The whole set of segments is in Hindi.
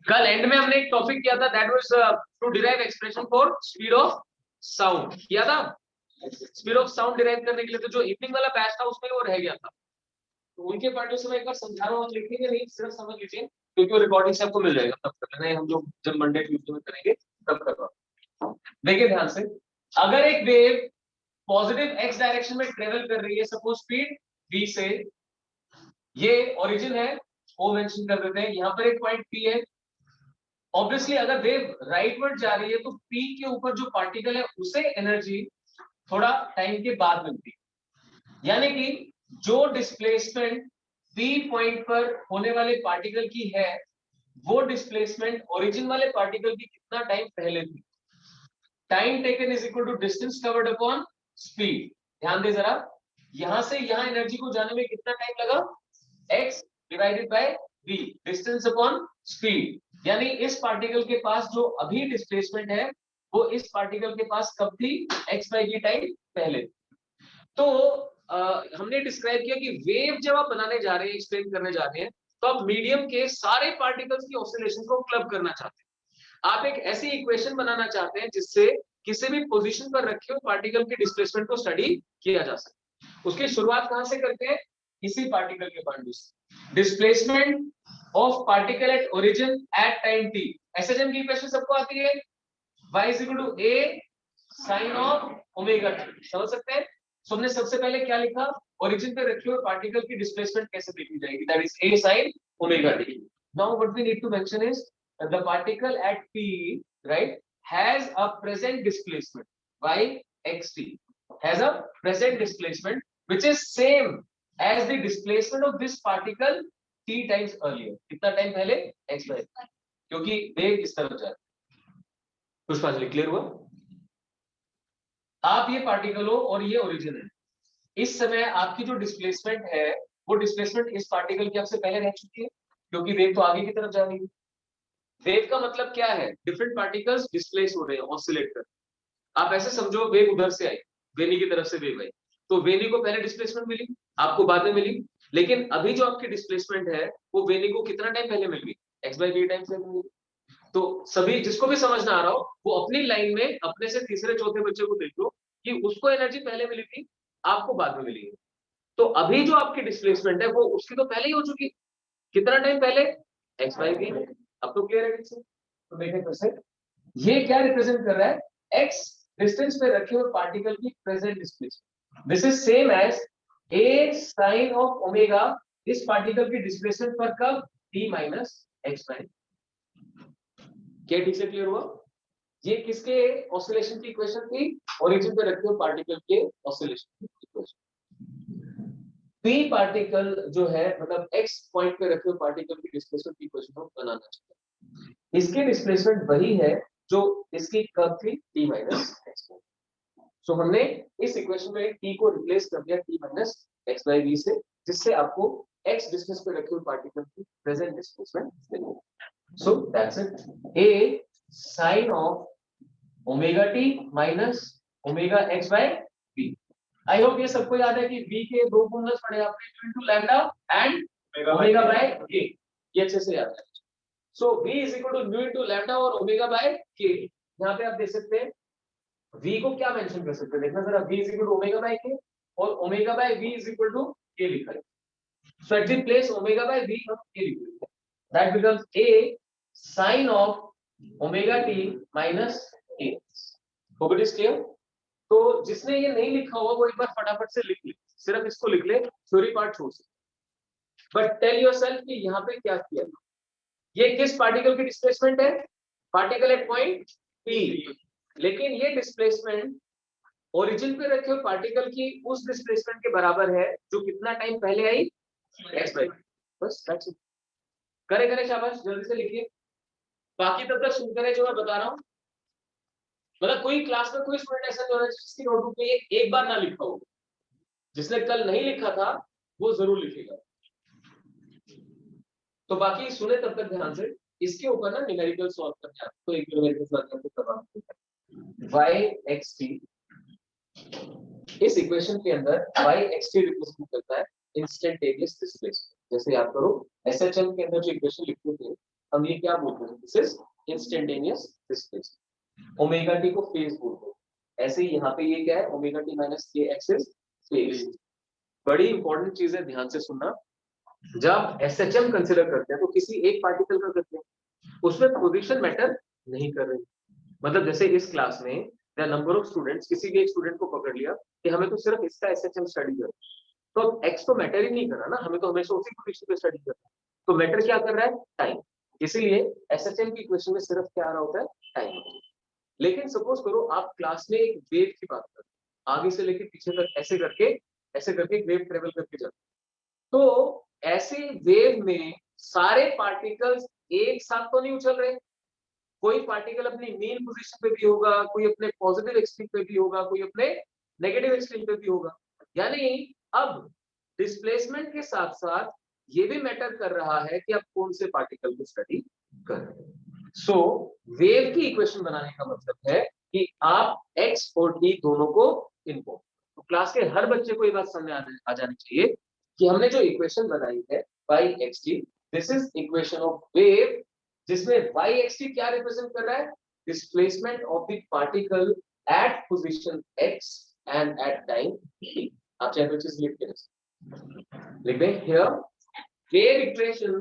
कल एंड में हमने एक टॉपिक किया था, that was to derive expression for speed of sound किया था। स्पीड ऑफ साउंड डिराइव करने के लिए तो जो इवनिंग वाला बैच था उसमें वो रह गया था, तो उनके पार्टों से मैं एक बार समझा रहा हूँ, लिखेंगे नहीं, सिर्फ समझ लीजिए क्योंकि वो रिकॉर्डिंग से आपको मिल जाएगा, तब कर लेना। हम लोग जब मंडे ट्यूसडे में करेंगे तब करवा। देखिए ध्यान से, अगर एक वेव पॉजिटिव एक्स डायरेक्शन में ट्रेवल कर रही है, सपोज स्पीड v से, ये ओरिजिन है, वो मेंशन कर देते हैं, यहाँ पर एक पॉइंट p है। ऑब्वियसली अगर वेव राइटवर्ड जा रही है तो p के ऊपर जो पार्टिकल है उसे एनर्जी थोड़ा टाइम के बाद मिलती है, यानी कि जो डिस्प्लेसमेंट p पॉइंट पर होने वाले पार्टिकल की है, वो डिस्प्लेसमेंट ओरिजिन वाले पार्टिकल की कितना टाइम पहले थी। Time taken is equal to distance covered upon speed. ध्यान दे जरा, यहां से यहां एनर्जी को जाने में कितना टाइम लगा, x divided by v, distance upon speed. यानी इस पार्टिकल के पास जो अभी डिस्प्लेसमेंट है वो इस पार्टिकल के पास कब थी, x बाय v टाइम पहले। तो हमने डिस्क्राइब किया कि वेव जब आप बनाने जा रहे हैं, एक्सप्लेन करने जा रहे हैं, तो आप मीडियम के सारे पार्टिकल्स की ऑसिलेशन को क्लब करना चाहते हैं। आप एक ऐसी इक्वेशन बनाना चाहते हैं जिससे किसी भी पोजीशन पर रखे हुए पार्टिकल के डिस्प्लेसमेंट को स्टडी किया जा सके। उसकी शुरुआत कहां से करते हैं, इसी पार्टिकल के पॉइंट से। Displacement of particle at origin at time t, SHM की इक्वेशन सबको आती है, y is equal to a sin of omega t। समझ सकते हैं। सो हमने सबसे पहले क्या लिखा, ओरिजिन पे रखे हुए पार्टिकल की डिस्प्लेसमेंट कैसे देखी जाएगी, that is a sin omega t। Now what we need to mention is the particle at p, right, has a present displacement y xt, has a present displacement which is same as the displacement of this particle t times earlier। कितना टाइम पहले, x by, क्योंकि वेव इस तरफ जा रही है। पुष्पांजलि क्लियर हुआ। आप ये पार्टिकल हो और ये ओरिजिन है, इस समय आपकी जो डिस्प्लेसमेंट है वो डिस्प्लेसमेंट इस पार्टिकल की आपसे पहले रह चुकी है, क्योंकि वेव तो आगे की तरफ जा रही है। वेव का मतलब क्या है, डिफरेंट पार्टिकल्स डिस्प्लेस हो रहे हैं, ऑसिलेट कर। आप ऐसे समझो वेव उधर से आई, वेनी की तरफ से वेव आई, तो वेनी को पहले डिस्प्लेसमेंट मिली, आपको बाद में मिली, लेकिन अभी जो आपकी डिस्प्लेसमेंट है वो वेनी को कितना टाइम पहले मिल गई, x by v टाइम से मिल गई। तो सभी जिसको भी समझ ना आ रहा हो वो अपनी लाइन में अपने से तीसरे चौथे बच्चे को देख लो कि उसको एनर्जी पहले मिली थी, आपको बाद में मिली है। तो अभी जो आपकी डिस्प्लेसमेंट है वो उसकी तो पहले ही हो चुकी, कितना टाइम पहले, x by v। अब तो क्लियर है। तो देखें फिर से, ये क्या रिप्रेजेंट कर रहा है, x डिस्टेंस पे रखे हुए पार्टिकल की present displacement. This is same as a sin of omega, इस पार्टिकल की डिस्प्लेसमेंट पर कब, t माइनस x by। क्या ठीक से क्लियर हुआ। ये किसके ऑसिलेशन की इक्वेशन थी, ओरिजिन पे रखे हुए पार्टिकल के ऑसिलेशन की इक्वेशन। p पार्टिकल जो है, मतलब x पॉइंट पे रखे हुए पार्टिकल की डिस्प्लेसमेंट की इक्वेशन हम बनाना चाहते हैं। इसकी डिस्प्लेसमेंट वही है जो इसकी कब थी, t माइनस x। सो हमने इस इक्वेशन में t को रिप्लेस कर दिया t minus x by v से, जिससे आपको x डिस्टेंस पे रखे हुए पार्टिकल की प्रेजेंट डिस्प्लेसमेंट मिलेगी। So that's it, a sin of omega t minus omega x by v। I hope ये सबको याद है कि v के दो फॉर्मूलास पढ़े आपने, q into lambda and omega by k, ये अच्छे से याद है। सो v is equal to nu into lambda और ओमेगा बाय k। यहाँ पे आप देख सकते हैं v को क्या मेंशन कर सकते हैं, देखना जरा, v is equal to omega by k और omega by v is equal to k लिखा है। So at the place omega by v हम k लिख देते हैं, that becomes a sin of omega t minus k। Hope it is clear. तो जिसने ये नहीं लिखा हुआ वो एक बार फटाफट से लिख ले, सिर्फ इसको लिख ले, थ्योरी पार्ट छोड़ सकते। बट टेल योरसेल्फ कि यहाँ पे क्या किया, ये किस पार्टिकल की डिस्प्लेसमेंट है, पार्टिकल एट पॉइंट p, लेकिन ये डिस्प्लेसमेंट ओरिजिन पे रखे हुए पार्टिकल की उस डिस्प्लेसमेंट के बराबर है जो कितना टाइम पहले आई, x by। बस दैट्स इट। करे करे शाबाश, जल्दी से लिखिए, बाकी तब तक सुनते रहे जो मैं बता रहा हूँ। मतलब कोई क्लास में कोई स्टूडेंट ऐसा नहीं होना जिसकी नोटबुक में ये एक बार ना लिखा हो, जिसने कल नहीं लिखा था वो जरूर लिखेगा। तो बाकी सुने तब तक ध्यान से, इसके ऊपर ना न्यूमेरिकल सॉल्व करना है, तो एक न्यूमेरिकल सॉल्व करके करवाना है। y xt, इस इक्वेशन के अंदर y xt रिप्रेजेंट करता है इंस्टेंटेनियस डिस्प्लेसमेंट। जैसे याद करो एसएचएम के अंदर जो इक्वेशन लिखते थे हम ये क्या बोलते हैं, this is instantaneous displacement, omega T को फेज बोलते हैं। ऐसे ही यहाँ पे ये क्या है, omega t minus k x is phase. बड़ी इंपॉर्टेंट चीज है, ध्यान से सुनना। जब एसएचएम कंसीडर करते हैं तो किसी एक पार्टिकल का करते हैं, उसमें पोजीशन मैटर नहीं कर रही। मतलब जैसे इस क्लास में नंबर ऑफ स्टूडेंट्स, किसी भी एक स्टूडेंट को पकड़ लिया कि हमें तो सिर्फ इसका एसएचएम स्टडी करना, तो एक्स तो मैटर ही नहीं कर रहा ना, हमें तो हमेशा उसी पोजीशन पे स्टडी करना है। तो मैटर क्या कर रहा है, टाइम। इसीलिए एसएचएम की इक्वेशन में सिर्फ क्या आ रहा होता है, टाइम। लेकिन सपोज करो आप क्लास में एक वेव की बात करें, आगे से लेके पीछे तक ऐसे करके वेव ट्रेवल करके जाते, तो ऐसे वेव में सारे पार्टिकल्स एक साथ तो नहीं उछल रहे, कोई पार्टिकल अपनी मीन पोजीशन पे भी होगा, कोई अपने पॉजिटिव एक्सट्रीम पे भी होगा, कोई अपने नेगेटिव एक्सट्रीम पे भी होगा। यानी अब डिस्प्लेसमेंट के साथ साथ ये भी मैटर कर रहा है कि आप कौन से पार्टिकल की स्टडी कर रहे हैं। सो वेव की इक्वेशन बनाने का मतलब है कि आप एक्स और टी दोनों को इनको, तो क्लास के हर बच्चे को ये बात समझ आ जानी चाहिए कि हमने जो इक्वेशन बनाई है y x t, this is equation of wave, जिसमें y xt क्या रिप्रेजेंट कर रहा है, displacement of the particle at position x and at time t। आप चाहे तो चीज लिख दें here wave equation,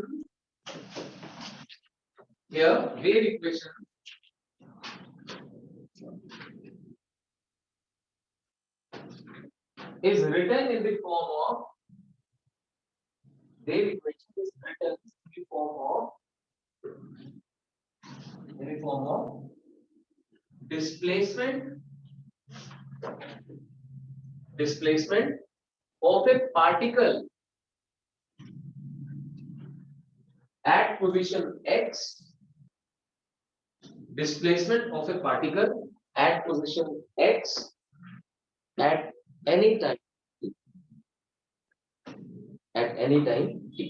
here wave equation is written in the form of, wave equation is written in the form of displacement of a particle at position x, displacement of a particle at position x at any time t, at any time t।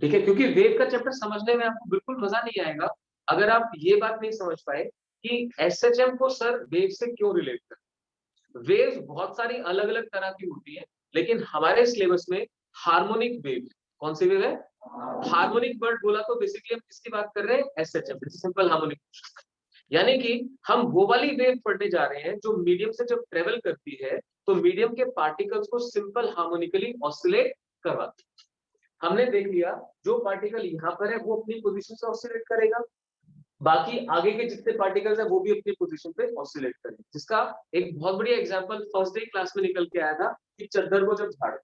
ठीक है, क्योंकि वेव का चैप्टर समझने में आपको बिल्कुल मजा नहीं आएगा अगर आप ये बात नहीं समझ पाए कि एसएचएम को सर वेव से क्यों रिलेट कर। वेव्स बहुत सारी अलग अलग तरह की होती है, लेकिन हमारे सिलेबस में हार्मोनिक वेव, कौन सी वेव है, हार्मोनिक वर्ड बोला तो बेसिकली हम किसकी बात कर रहे हैं, एसएचएम, सिंपल हार्मोनिक। यानी कि हम वो वाली वेव पढ़ने जा रहे हैं जो मीडियम से जब ट्रेवल करती है तो मीडियम के पार्टिकल्स को सिंपल हार्मोनिकली ऑसिलेट करवाती है। हमने देख लिया जो पार्टिकल यहाँ पर है वो अपनी पोजीशन से ऑसिलेट करेगा, बाकी आगे के जितने पार्टिकल्स हैं वो भी अपनी पोजीशन पे ऑसिलेट करेंगे। जिसका एक बहुत बढ़िया एग्जांपल फर्स्ट डे क्लास में निकल के आया था कि चद्दर को जब झाड़े,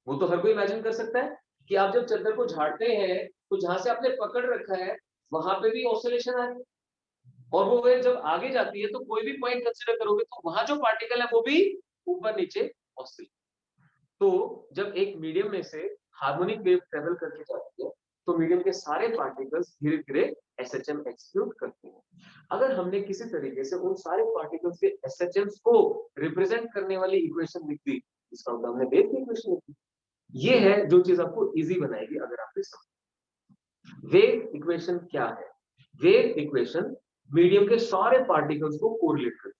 वो तो हर कोई इमेजिन कर सकता है कि आप जब चद्दर को झाड़ते हैं तो जहां से आपने पकड़ रखा है वहां पे भी ऑसिलेशन आ रही है, और वो वेव जब आगे जाती है तो कोई भी पॉइंट कंसीडर करोगे तो वहां जो पार्टिकल है वो भी ऊपर नीचे ऑसिलेट। तो जब एक मीडियम में से हार्मोनिक वेव ट्रेवल करके जाती है तो मीडियम के सारे पार्टिकल्स धीरे धीरे एसएचएम एक्सक्यूट करते हैं। अगर हमने किसी तरीके से उन सारे पार्टिकल्स के एसएचएम्स को रिप्रेजेंट करने वाली इक्वेशन लिख दी, इसका मतलब हमने वेव की इक्वेशन लिख दी। ये है जो चीज आपको इजी बनाएगी अगर आपने समझा। वेव इक्वेशन क्या है, वेव इक्वेशन मीडियम के सारे पार्टिकल्स को कोरिलेट करती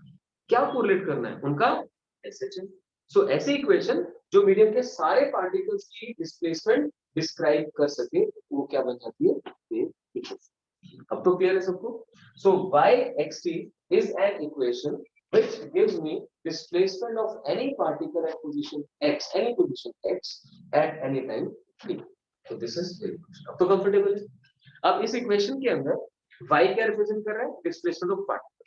है। क्या कोरिलेट करना है, उनका एसएचएम। सो ऐसी इक्वेशन जो मीडियम के सारे पार्टिकल्स की डिस्प्लेसमेंट डिस्क्राइब कर सके वो क्या बन जाती है, वेव इक्वेशन। अब तो क्लियर है सबको। सो y xt is an equation which gives me displacement of any particle at position x, any position x at any time t. So this is wave equation। अब तो कंफर्टेबल है। अब इस इक्वेशन के अंदर y क्या रिप्रेजेंट कर रहा है, डिस्प्लेसमेंट ऑफ पार्टिकल,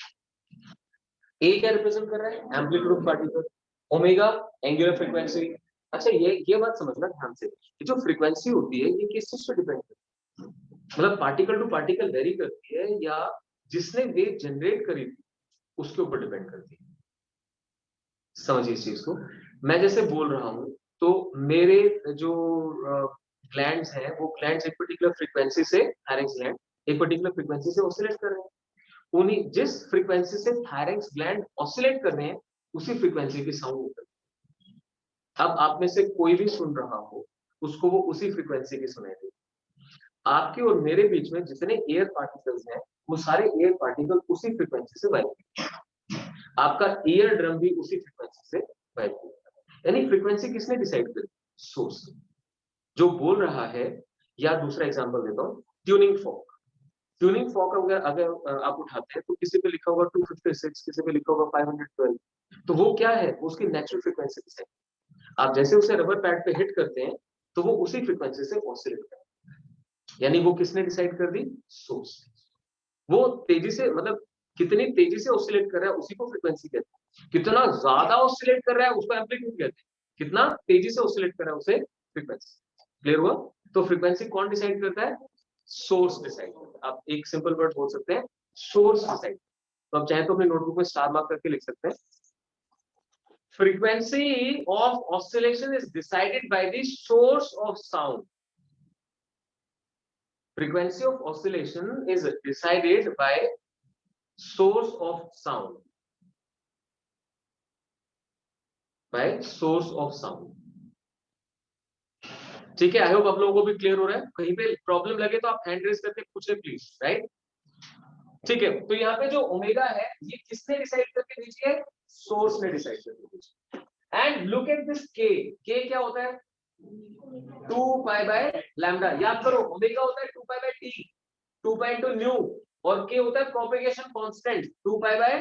a क्या रिप्रेजेंट कर रहा है, amplitude of particle, omega angular frequency. अच्छा ये बात समझना ध्यान से, ये जो फ्रीक्वेंसी होती है ये किस चीज पे डिपेंड करती है, मतलब पार्टिकल टू पार्टिकल वेरी करती है या जिसने वेव जनरेट करी थी उसके ऊपर डिपेंड करती है। समझिए इस चीज को। मैं जैसे बोल रहा हूं तो मेरे जो ग्लैंड्स हैं वो ग्लैंड्स एक पर्टिकुलर फ्रीक्वेंसी से, थायरैक्स ग्लैंड एक पर्टिकुलर फ्रीक्वेंसी से ऑसिलेट कर रहे हैं। उन्हीं जिस फ्रीक्वेंसी से थायरैक्स ग्लैंड ऑसिलेट कर रहे हैं उसी फ्रीक्वेंसी की साउंड होता है। अब आप में से कोई भी सुन रहा हो उसको वो उसी फ्रीक्वेंसी की सुनाई देगी। आपके और मेरे बीच में जितने एयर पार्टिकल्स हैं वो सारे एयर पार्टिकल उसी फ्रीक्वेंसी से वाइब्रेट, आपका ईयर ड्रम भी उसी फ्रीक्वेंसी से वाइब्रेट। यानी फ्रीक्वेंसी किसने डिसाइड करी, सोर्स। जो बोल रहा है, या दूसरा एग्जांपल देता हूँ, ट्यूनिंग फॉर्क। ट्यूनिंग फॉर्क अगर आप उठाते हैं तो किसी पे लिखा होगा 256, किसी पे लिखा होगा 512, तो वो क्या है, उसकी नेचुरल फ्रीक्वेंसी है। आप जैसे उसे रबर पैड पे हिट करते हैं तो वो उसी फ्रीक्वेंसी से ऑसिलेट करता है। यानी वो किसने डिसाइड कर दी, सोर्स। वो तेजी से, मतलब कितनी तेजी से ऑसिलेट कर रहा है उसी को फ्रीक्वेंसी कहते हैं। कितना ज्यादा ऑसिलेट कर रहा है उसको एम्पलीट्यूड कहते हैं। कितना तेजी से ऑसिलेट कर रहा है उसे फ्रीक्वेंसी। क्लियर हुआ? तो फ्रीक्वेंसी कौन डिसाइड करता है, सोर्स डिसाइड करता है। आप एक सिंपल वर्ड बोल सकते हैं, सोर्स डिसाइड। तो आप चाहे तो अपने नोटबुक में स्टार मार्क करके लिख सकते हैं, frequency of oscillation is decided by the source of sound. Frequency of oscillation is decided by source of sound. By source of sound. ठीक है, आई होप आप लोगों को भी क्लियर हो रहा है। कहीं पे प्रॉब्लम लगे तो आप हैंड रेज करके पूछे प्लीज, राइट? ठीक है, तो यहाँ पे जो ओमेगा है ये किसने डिसाइड करके दीजिए, सोर्स ने डिसाइड करके दीजिए। एंड लुक एट दिस के क्या होता है, 2 पाई बाय लैम्डा। याद करो, ओमेगा होता है 2 pi by t, 2 pi into new, और के होता है propagation constant 2 pi by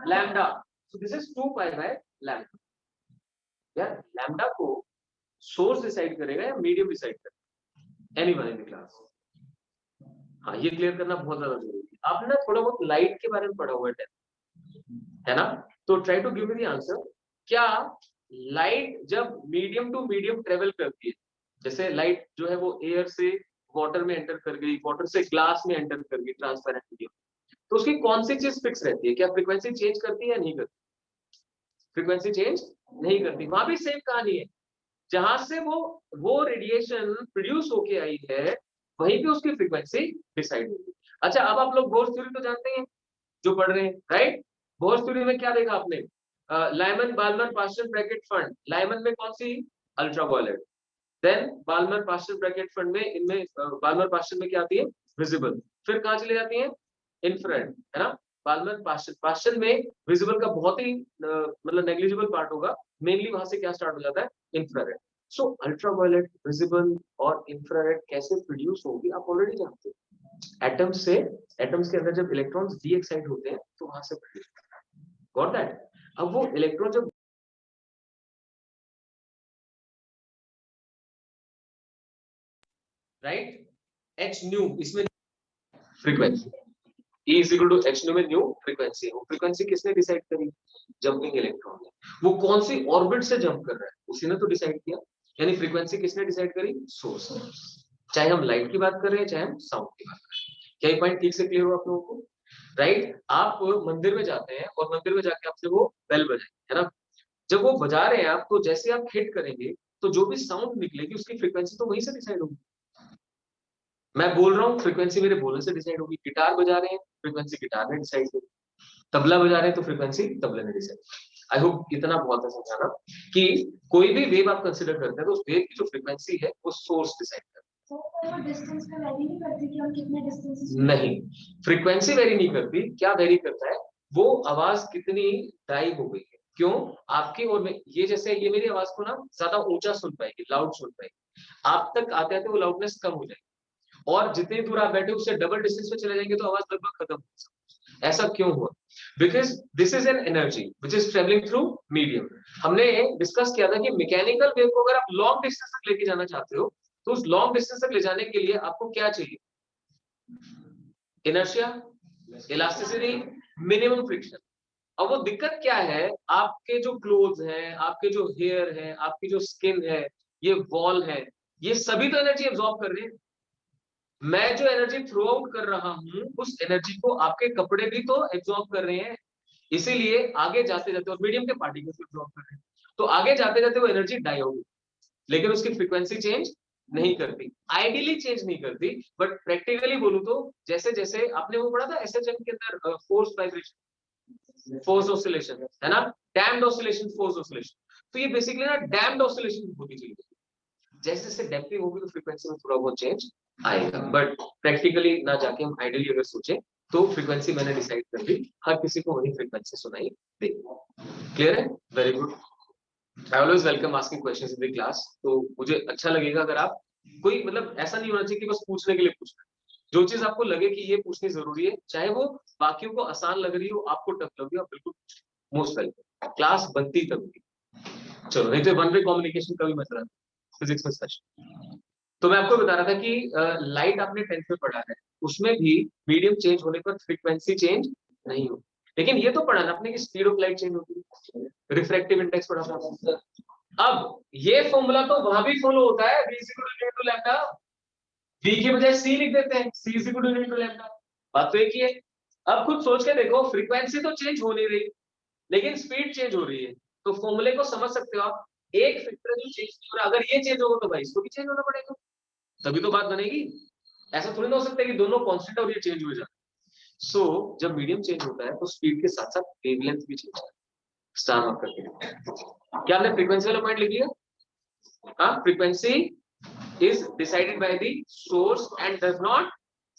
lambda. So this is 2 pi by lambda. यार लैम्डा को सोर्स डिसाइड करेगा या मीडियम डिसाइड करेगा, एनीवन इन द क्लास? हाँ, ये क्लियर करना बहुत ज्यादा जरूरी है। आपने ना थोड़ा बहुत लाइट के बारे में पढ़ा हुआ है ना? तो try to give me the answer. क्या लाइट जब मीडियम टू मीडियम ट्रेवल करती है, जैसे लाइट जो है वो एयर से वाटर में एंटर कर गई, वाटर से ग्लास में एंटर कर गई ट्रांसपेरेंट मीडियम, तो उसकी कौन सी चीज फिक्स रहती है? क्या फ्रीक्वेंसी चेंज करती है या नहीं करती? फ्रीक्वेंसी चेंज नहीं करती। वहां भी सेम कहानी है, जहां से वो रेडिएशन प्रोड्यूस होके आई है वहीं पे उसकी फ्रीक्वेंसी डिसाइड होगी। अच्छा, अब आप लोग बोर्स थ्योरी तो जानते हैं जो पढ़ रहे हैं, राइट? बोर्स थ्योरी में क्या देखा आपने, Lyman Balmer Paschen Brackett Pfund. Lyman में कौन सी, ultraviolet. Then Balmer Paschen Brackett Pfund में, इनमें बाल्मर पास्कल में क्या आती है, विजिबल। फिर कहां चली जाती है, इंफ्रारेड, है ना? बाल्मर पास्कल में विजिबल का बहुत ही मतलब नेग्लिजिबल पार्ट होगा, मेनली वहां से क्या स्टार्ट हो जाता है, इंफ्रारेड। सो अल्ट्रावायलेट, विजिबल और इंफ्रारेड कैसे प्रोड्यूस होगी आप ऑलरेडी जानते हो। एटम्स से, एटम्स के अंदर जब इलेक्ट्रॉन्स डी एक्साइट होते हैं तो वहां से प्रोड्यूस होता है। Got that? अब वो इलेक्ट्रॉन जब राइट, एच न्यू, इसमें frequency E is equal to h new में न्यू फ्रीक्वेंसी। वो फ्रीक्वेंसी किसने डिसाइड करी, जंपिंग इलेक्ट्रॉन ने। वो कौन सी ऑर्बिट से जंप कर रहा है उसी ने तो डिसाइड किया। यानी फ्रीक्वेंसी किसने डिसाइड करी, सोर्स। चाहे हम लाइट की बात कर रहे हैं चाहे हम साउंड की बात कर रहे हैं। क्या ये पॉइंट ठीक से क्लियर हो आप लोगों को, राइट? आप मंदिर में जाते हैं और मंदिर में जाके आपसे वो बेल बजाएंगे, है ना? जब वो बजा रहे हैं आप, तो जैसे आप हिट करेंगे तो जो भी साउंड निकलेगी उसकी फ्रीक्वेंसी तो वहीं से डिसाइड होगी। मैं बोल रहा हूँ फ्रीक्वेंसी मेरे बोलने से डिसाइड होगी। गिटार बजा रहे हैं, फ्रीक्वेंसी गिटार ने डिसाइड होगी। तबला बजा रहे हैं तो फ्रीक्वेंसी तबले ने डिसाइड। आई होप इतना बहुत है समझाना कि कोई भी वेव आप कंसीडर करते हैं तो उस वेव की जो फ्रीक्वेंसी है वो सोर्स डिसाइड करता है। वो डिस्टेंस में वेरी नहीं करती कि हम कितने डिस्टेंस से, नहीं, फ्रीक्वेंसी वेरी नहीं करती। क्या वेरी करता है, वो आवाज कितनी डाई हो गई है। क्यों? आपकी और मैं, ये जैसे ये मेरी आवाज को ना ज्यादा ऊंचा सुन पाएगी, लाउड सुन पाएगी, आप तक आते आते वो लाउडनेस कम हो जाएगी, और जितनी दूर आप बैठे उससे डबल डिस्टेंस पे चले जाएंगे तो आवाज लगभग खत्म हो जाएगी। ऐसा क्यों हुआ? Because this is an energy which is travelling through medium. हमने डिस्कस किया था कि मैकेनिकल वेव को अगर आप लॉन्ग डिस्टेंस तक लेके जाना चाहते हो तो उस लॉन्ग डिस्टेंस तक ले जाने के लिए आपको क्या चाहिए, इनर्शिया, इलास्टिसिटी, मिनिमम फ्रिक्शन। अब वो दिक्कत क्या है, आपके जो क्लोथ हैं, आपके जो हेयर है, आपकी जो स्किन है, ये वॉल है, ये सभी तो एनर्जी एब्जॉर्ब कर रहे हैं। मैं जो एनर्जी थ्रो आउट कर रहा हूं उस एनर्जी को आपके कपड़े भी तो एब्जॉर्ब कर रहे हैं। इसीलिए आगे जाते जाते, और मीडियम के पार्टिकल्स एब्जॉर्ब कर रहे हैं, तो आगे जाते जाते वो एनर्जी डाई आउट, लेकिन उसकी फ्रीक्वेंसी चेंज नहीं करती, आइडियली चेंज नहीं करती। बट प्रैक्टिकली बोलूं तो जैसे जैसे आपने वो पढ़ा था एसएचएम के अंदर, फोर्स वाइब्रेशन, फोर्स ऑसिलेशन, है ना? Damped oscillation, force oscillation. तो ये बेसिकली ना डैम्ड ऑसिलेशन होती चाहिए। जैसे जैसे डैम्पिंग होगी तो फ्रीक्वेंसी में थोड़ा बहुत चेंज आएगा, बट प्रैक्टिकली ना जाके हम आइडियली अगर सोचें तो फ्रीक्वेंसी मैंने डिसाइड कर दी, हर किसी को वही फ्रीक्वेंसी सुनाई देगी। क्लियर है? Very good. I always welcome asking questions in the class. तो मुझे अच्छा लगेगा अगर आप कोई मतलब ऐसा नहीं होना चाहिए कि बस पूछने के लिए पूछना। जो चीज आपको लगे कि ये पूछनी जरूरी है, चाहे वो बाकियों को आसान लग रही हो, आपको टफ लग रही हो, आप बिल्कुल पूछिए। Most welcome. क्लास बनती तब होगी। चलो, नहीं तो वन वे कम्युनिकेशन का भी मसला फिजिक्स में स्पेशल। तो मैं आपको बता रहा था कि लाइट आपने 10th में पढ़ा है, उसमें भी मीडियम चेंज होने पर फ्रीक्वेंसी चेंज नहीं होती। लेकिन ये तो पढ़ा ना आपने कि स्पीड ऑफ लाइट चेंज होती है, रिफ्रैक्टिव इंडेक्स पढ़ा था। अब ये फॉर्मूला तो वहां भी फॉलो होता है, v = लैम्डा। v की बजाय c लिख देते हैं, c = लैम्डा। बात तो एक ही है। अब खुद सोच के देखो, फ्रीक्वेंसी तो चेंज हो नहीं रही, लेकिन स्पीड चेंज हो रही है। तो फॉर्मूले को समझ सकते हो आप, एक फैक्टर जो चेंज नहीं हो रहा, अगर ये चेंज होगा तो भाई इसको भी चेंज होना पड़ेगा, तभी तो बात बनेगी। ऐसा थोड़ी ना हो सकता है कि दोनों कांस्टेंट और ये चेंज हो जाए। सो जब मीडियम चेंज होता है तो स्पीड के साथ साथ वेवलेंथ भी चेंज होता है। स्टार मार्क करके क्या आपने फ्रीक्वेंसी वाला पॉइंट लिख लिया? हाँ, frequency is decided by the source and does not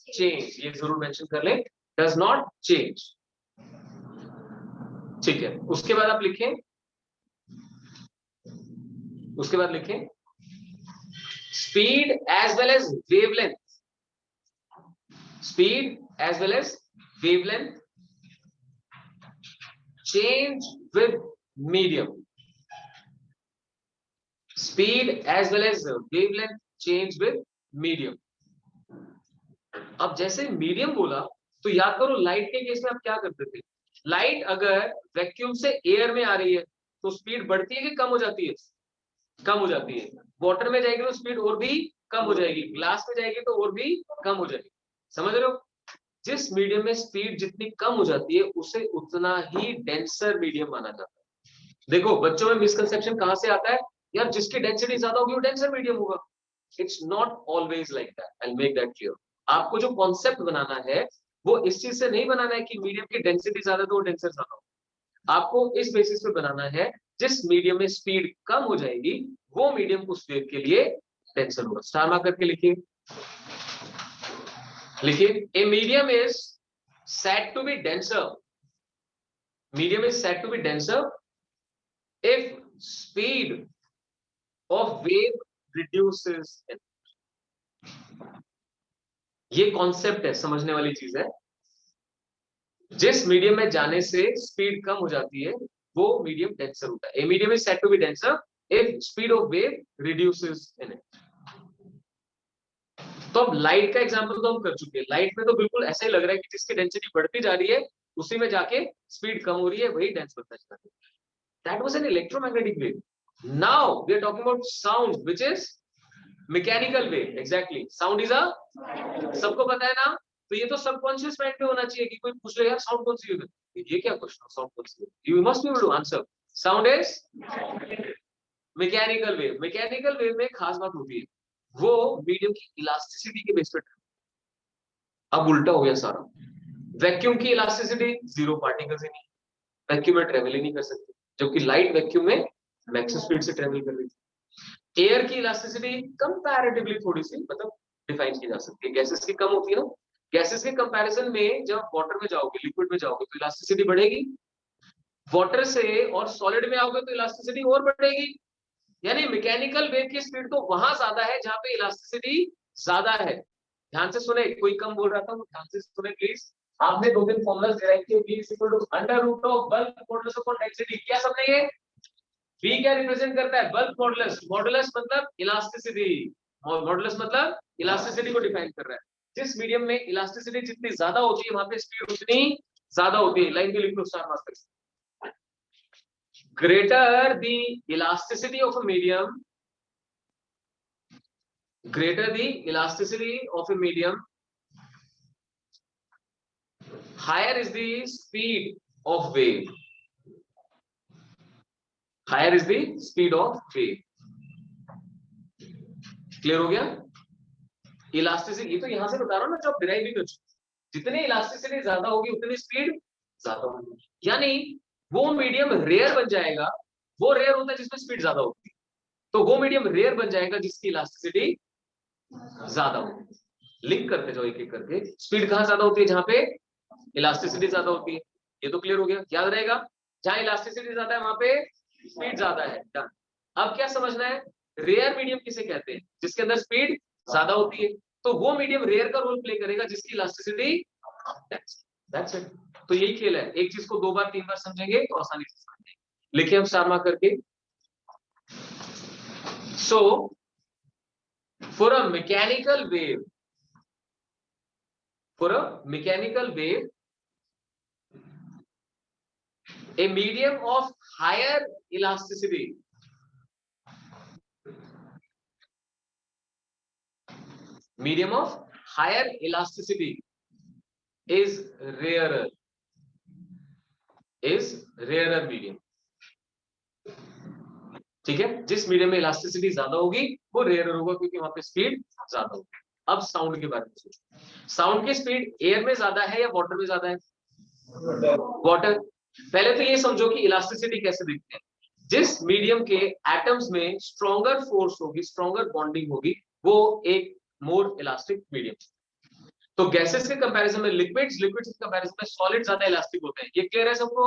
change. ये जरूर मेंशन कर ले, डज नॉट चेंज। ठीक है, उसके बाद आप लिखें, उसके बाद लिखें speed as well as wavelength, speed as well as wavelength change with medium, speed as well as wavelength change with medium। अब जैसे मीडियम बोला तो याद करो लाइट के केस में आप क्या करते थे। लाइट अगर वैक्यूम से एयर में आ रही है तो स्पीड बढ़ती है कि कम हो जाती है? कम हो जाती है। वाटर में जाएगी तो स्पीड और भी कम हो जाएगी, ग्लास में जाएगी तो और भी कम हो जाएगी। समझ रहे हो? जिस मीडियम में स्पीड जितनी कम हो जाती है उसे उतना ही डेंसर मीडियम माना जाता है। देखो बच्चों में मिसकंसेप्शन कहां से आता है, यार जिसकी डेंसिटी ज्यादा होगी वो डेंसर मीडियम होगा। It's not always like that, I will make that clear. आपको जो कॉन्सेप्ट बनाना है वो इस चीज से नहीं बनाना है कि मीडियम की डेंसिटी ज्यादा तो वो डेंसर ज्यादा हो। आपको इस बेसिस पे बनाना है, जिस मीडियम में स्पीड कम हो जाएगी वो मीडियम उस वेव के लिए डेंसर होगा। स्टार मार्क करके लिखिए, लिखिए ए medium is said to be denser, medium is said to be denser if speed of wave reduces in। ये कॉन्सेप्ट है, समझने वाली चीज है। जिस मीडियम में जाने से स्पीड कम हो जाती है वो मीडियम डेंसर होता है। A medium is said to be denser if speed of wave reduces in it. तो अब लाइट का एग्जांपल तो हम कर चुके हैं। लाइट में तो बिल्कुल ऐसा ही लग रहा है कि जिसकी डेंसिटी बढ़ती जा रही है उसी में जाके स्पीड कम हो रही है, वही डेंस बनता जा रहा है। That was an electromagnetic wave. Now we are talking about sound which is mechanical wave. Exactly, sound is a, सबको पता है ना? तो ये तो सबकॉन्शियस माइंड में होना चाहिए कि कोई पूछ ले यार साउंड कौन सी है, ये क्या क्वेश्चन, साउंड कौन सी है, you must be able to answer. Sound is mechanical wave. Mechanical wave में खास बात होती है, वो मीडियम की इलास्टिसिटी के बेस पे। अब उल्टा हो गया सारा। वैक्यूम की इलास्टिसिटी जीरो, पार्टिकल्स ही नहीं, वैक्यूम में ट्रेवल ही नहीं कर सकते, जबकि लाइट वैक्यूम में मैक्सिमम स्पीड से ट्रेवल कर रही थी। एयर की इलास्टिसिटी कंपैरेटिवली थोड़ी सी मतलब डिफाइन की जा सकती है, गैसेस की कम होती है ना। गैसेस के कंपैरिजन में जब वाटर में जाओगे, लिक्विड में जाओगे तो इलास्टिसिटी बढ़ेगी, वाटर से और सॉलिड में आओगे तो इलास्टिसिटी और बढ़ेगी। यानी मैकेनिकल वेव की स्पीड तो वहां ज्यादा है जहां पे इलास्टिसिटी ज्यादा है। ध्यान से सुने, कोई कम बोल रहा था वो ध्यान से सुने प्लीज। आपने दो तीन फॉर्मूलास डिराइव किए, v = under root of bulk modulus upon density. क्या समझे ये? v क्या रिप्रेजेंट करता है? Bulk modulus. मॉडुलस मतलब इलास्टिसिटी, मॉडुलस मतलब इलास्टिसिटी को डिफाइन कर रहा है। जिस मीडियम में इलास्टिसिटी जितनी ज्यादा होती है वहां पे स्पीड उतनी ज्यादा होती है। लाइन भी लिख लो, स्टार मार्क कर। greater the elasticity of a medium, greater the elasticity of a medium, higher is the speed of wave, higher is the speed of wave। Clear हो गया? इलास्टिसिटी ये तो यहां से बता रहा हूं ना, जो आप डिराइव भी कर चुके, जितनी इलास्टिसिटी ज्यादा होगी उतनी स्पीड ज्यादा होगी। यानी वो मीडियम रेयर बन जाएगा, वो रेयर होता है जिसमें स्पीड ज्यादा होती है, तो वो मीडियम रेयर बन जाएगा जिसकी इलास्टिसिटी ज्यादा होगी। लिंक करते जाओ एक एक करके। स्पीड कहां ज्यादा होती है? जहां पे इलास्टिसिटी ज्यादा होती है। ये तो क्लियर हो गया, याद रहेगा। जहां इलास्टिसिटी ज्यादा है वहां पे स्पीड ज्यादा है। डन। अब क्या समझना है, रेयर मीडियम किसे कहते हैं, जिसके अंदर स्पीड ज्यादा होती है, तो वो मीडियम रेयर का रोल प्ले करेगा जिसकी इलास्टिसिटी, दैट्स इट। तो यही खेल है, एक चीज को 2 बार 3 बार समझेंगे तो आसानी से समझेंगे। लिखिए हम स्टार मार्क करके। So for a mechanical wave, for a mechanical wave, a medium of higher elasticity is rarer, medium। ठीक है, जिस मीडियम में इलास्टिसिटी ज्यादा होगी वो रेयर होगा क्योंकि वहां पे स्पीड ज्यादा होगी। अब साउंड के बारे में सोचो, साउंड की स्पीड एयर में ज्यादा है या वाटर में ज्यादा है? वाटर। पहले तो ये समझो कि इलास्टिसिटी कैसे दिखते हैं, जिस मीडियम के एटम्स में स्ट्रॉन्गर फोर्स होगी, स्ट्रॉन्गर बॉन्डिंग होगी, वो एक मोर इलास्टिक मीडियम। तो गैसेस के कंपैरिजन में लिक्विड्स के कंपैरिजन में सॉलिड ज्यादा इलास्टिक होते हैं। ये क्लियर है सबको?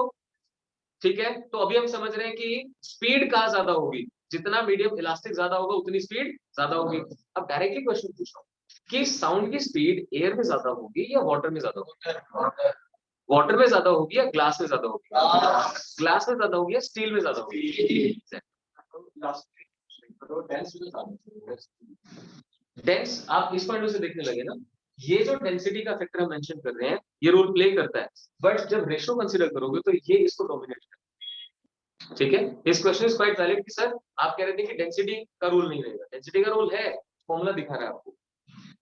ठीक है, तो अभी हम समझ रहे हैं कि स्पीड कहाँ ज्यादा होगी, जितना मीडियम इलास्टिक ज्यादा होगा उतनी स्पीड ज्यादा होगी। अब डायरेक्टली क्वेश्चन पूछो कि साउंड की स्पीड एयर में ज्यादा होगी या वाटर में ज्यादा होगी? वाटर में ज्यादा होगी या ग्लास में ज्यादा होगी? ग्लास में ज्यादा होगी या स्टील में ज्यादा होगी? डेंस, आप इस पॉइंट से देखने लगे ना, ये जो डेंसिटी का फैक्टर हम मेंशन कर रहे हैं ये रोल प्ले करता है, बट जब रेशियो कंसीडर करोगे तो ये इसको डोमिनेट करता है। ठीक है, this question is quite valid कि सर आप कह रहे थे कि डेंसिटी का रोल नहीं रहेगा, डेंसिटी का रोल है, फॉर्मूला दिखा रहा है आपको,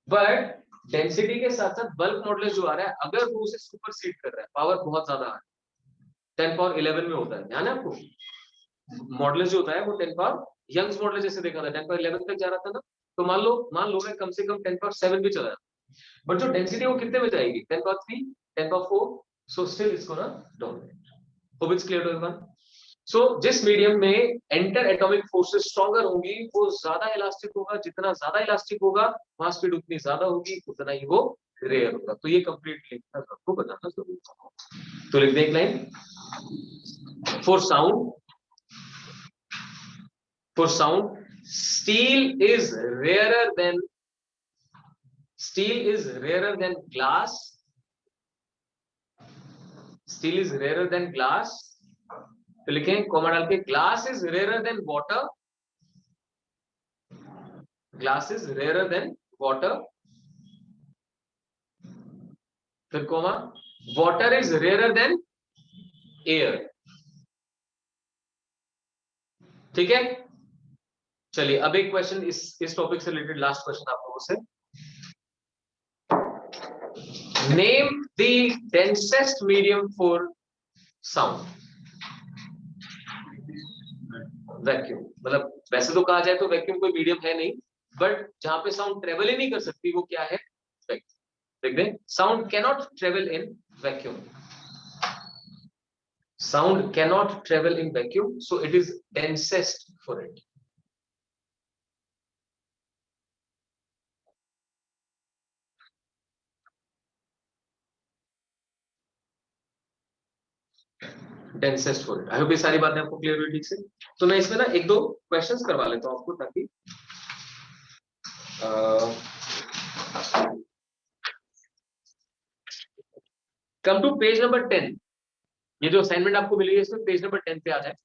बट डेंसिटी के साथ साथ बल्क मॉडुलस जो आ रहा है अगर वो उसे सुपरसीड कर रहा है, पावर बहुत ज्यादा है, 10 पावर 11 में होता है, ध्यान है आपको? मॉडुलस जो होता है वो 10 पावर, यंग्स मॉडुलस जैसे देखा था 10 पावर 11 तक जा रहा था ना, तो मान लो मैं कम से कम 10 पावर 7 भी चला जाता, बट जो डेंसिटी वो कितने में जाएगी, 10 power 3, 10 power 4, so still it's gonna dominate. Hope it's clear to everyone? सो जिस मीडियम में एंटर एटॉमिक फोर्सेस स्ट्रॉन्गर होंगी वो ज्यादा इलास्टिक होगा, जितना ज्यादा इलास्टिक होगा वहां स्पीड उतनी ज्यादा होगी, उतना ही वो रेयर होगा। तो ये कंप्लीटली आपको बताना जरूरी है। तो लिख दे एक line, for sound steel is rarer than glass, steel is rarer than glass, तो लिखें कॉमा डाल के, glass is rarer than water, glass is rarer than water, फिर comma, water is rarer than air. ठीक है, चलिए अब एक क्वेश्चन इस टॉपिक से रिलेटेड, लास्ट क्वेश्चन आप लोगों से, name the densest medium for sound. Vacuum, मतलब वैसे तो कहा जाए तो वैक्यूम कोई मीडियम है नहीं, बट जहां पे साउंड ट्रेवल ही नहीं कर सकती वो क्या है, वैक्यूम। देख दें, sound cannot travel in vacuum, sound cannot travel in vacuum, so it is densest for it. Densest for it. I hope ये सारी बातें आपको क्लियर हुई ठीक से। तो मैं इसमें ना एक दो क्वेश्चंस करवा लेता हूं आपको, ताकि कम टू पेज नंबर 10। ये जो असाइनमेंट आपको मिली है इसमें पेज नंबर 10 पे आ जाए।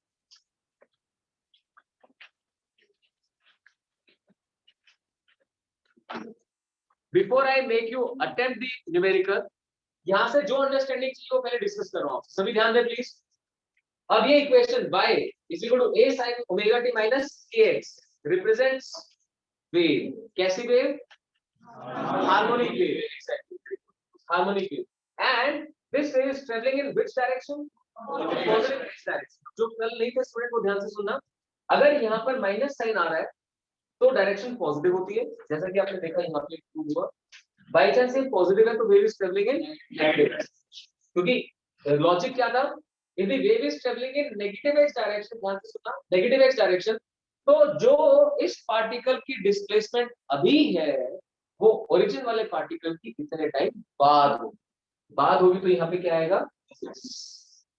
Before I make you attempt the numerical, यहां से जो अंडरस्टैंडिंग चाहिए वो पहले डिस्कस कर रहा हूं, सभी ध्यान दें प्लीज। अब ये equation y is equal to a sin omega t minus kx represents wave, कैसी wave? Harmonic wave, exactly harmonic wave. And this wave is travelling in which direction? Positive direction. जो कल नहीं थे स्टूडेंट वो ध्यान से सुनना, अगर यहाँ पर माइनस साइन आ रहा है तो डायरेक्शन पॉजिटिव होती है, जैसा कि आपने देखा यहाँ पे प्रूव हुआ। बाई चांस ये पॉजिटिव है तो wave is travelling in negative, क्योंकि लॉजिक क्या था, if the wave is traveling in negative x direction, ध्यान से सुनना, negative x direction, तो जो इस पार्टिकल की डिस्प्लेसमेंट अभी है वो ओरिजिन वाले पार्टिकल की कितने टाइम बाद होगी, तो यहाँ पे क्या आएगा,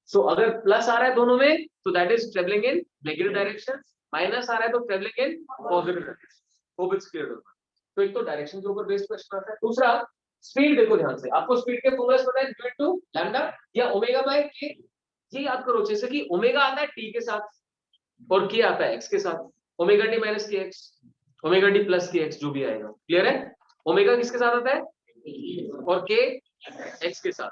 सो अगर प्लस आ रहा है दोनों में तो that is travelling in negative direction, minus आ रहा है तो travelling in positive direction. Hope it's clear. तो एक तो डायरेक्शन के ऊपर बेस्ड क्वेश्चन आता है। दूसरा स्पीड, देखो ध्यान से, आपको स्पीड के फॉर्मूलास पता है, ड्यू टू लैम्डा या ओमेगा बाय के। ये याद करो, जैसे कि ओमेगा आता है टी के साथ और के आता है एक्स के साथ, omega t minus k x, omega t plus के एक्स, जो भी आएगा। क्लियर है? ओमेगा किसके साथ आता है और के एक्स के साथ।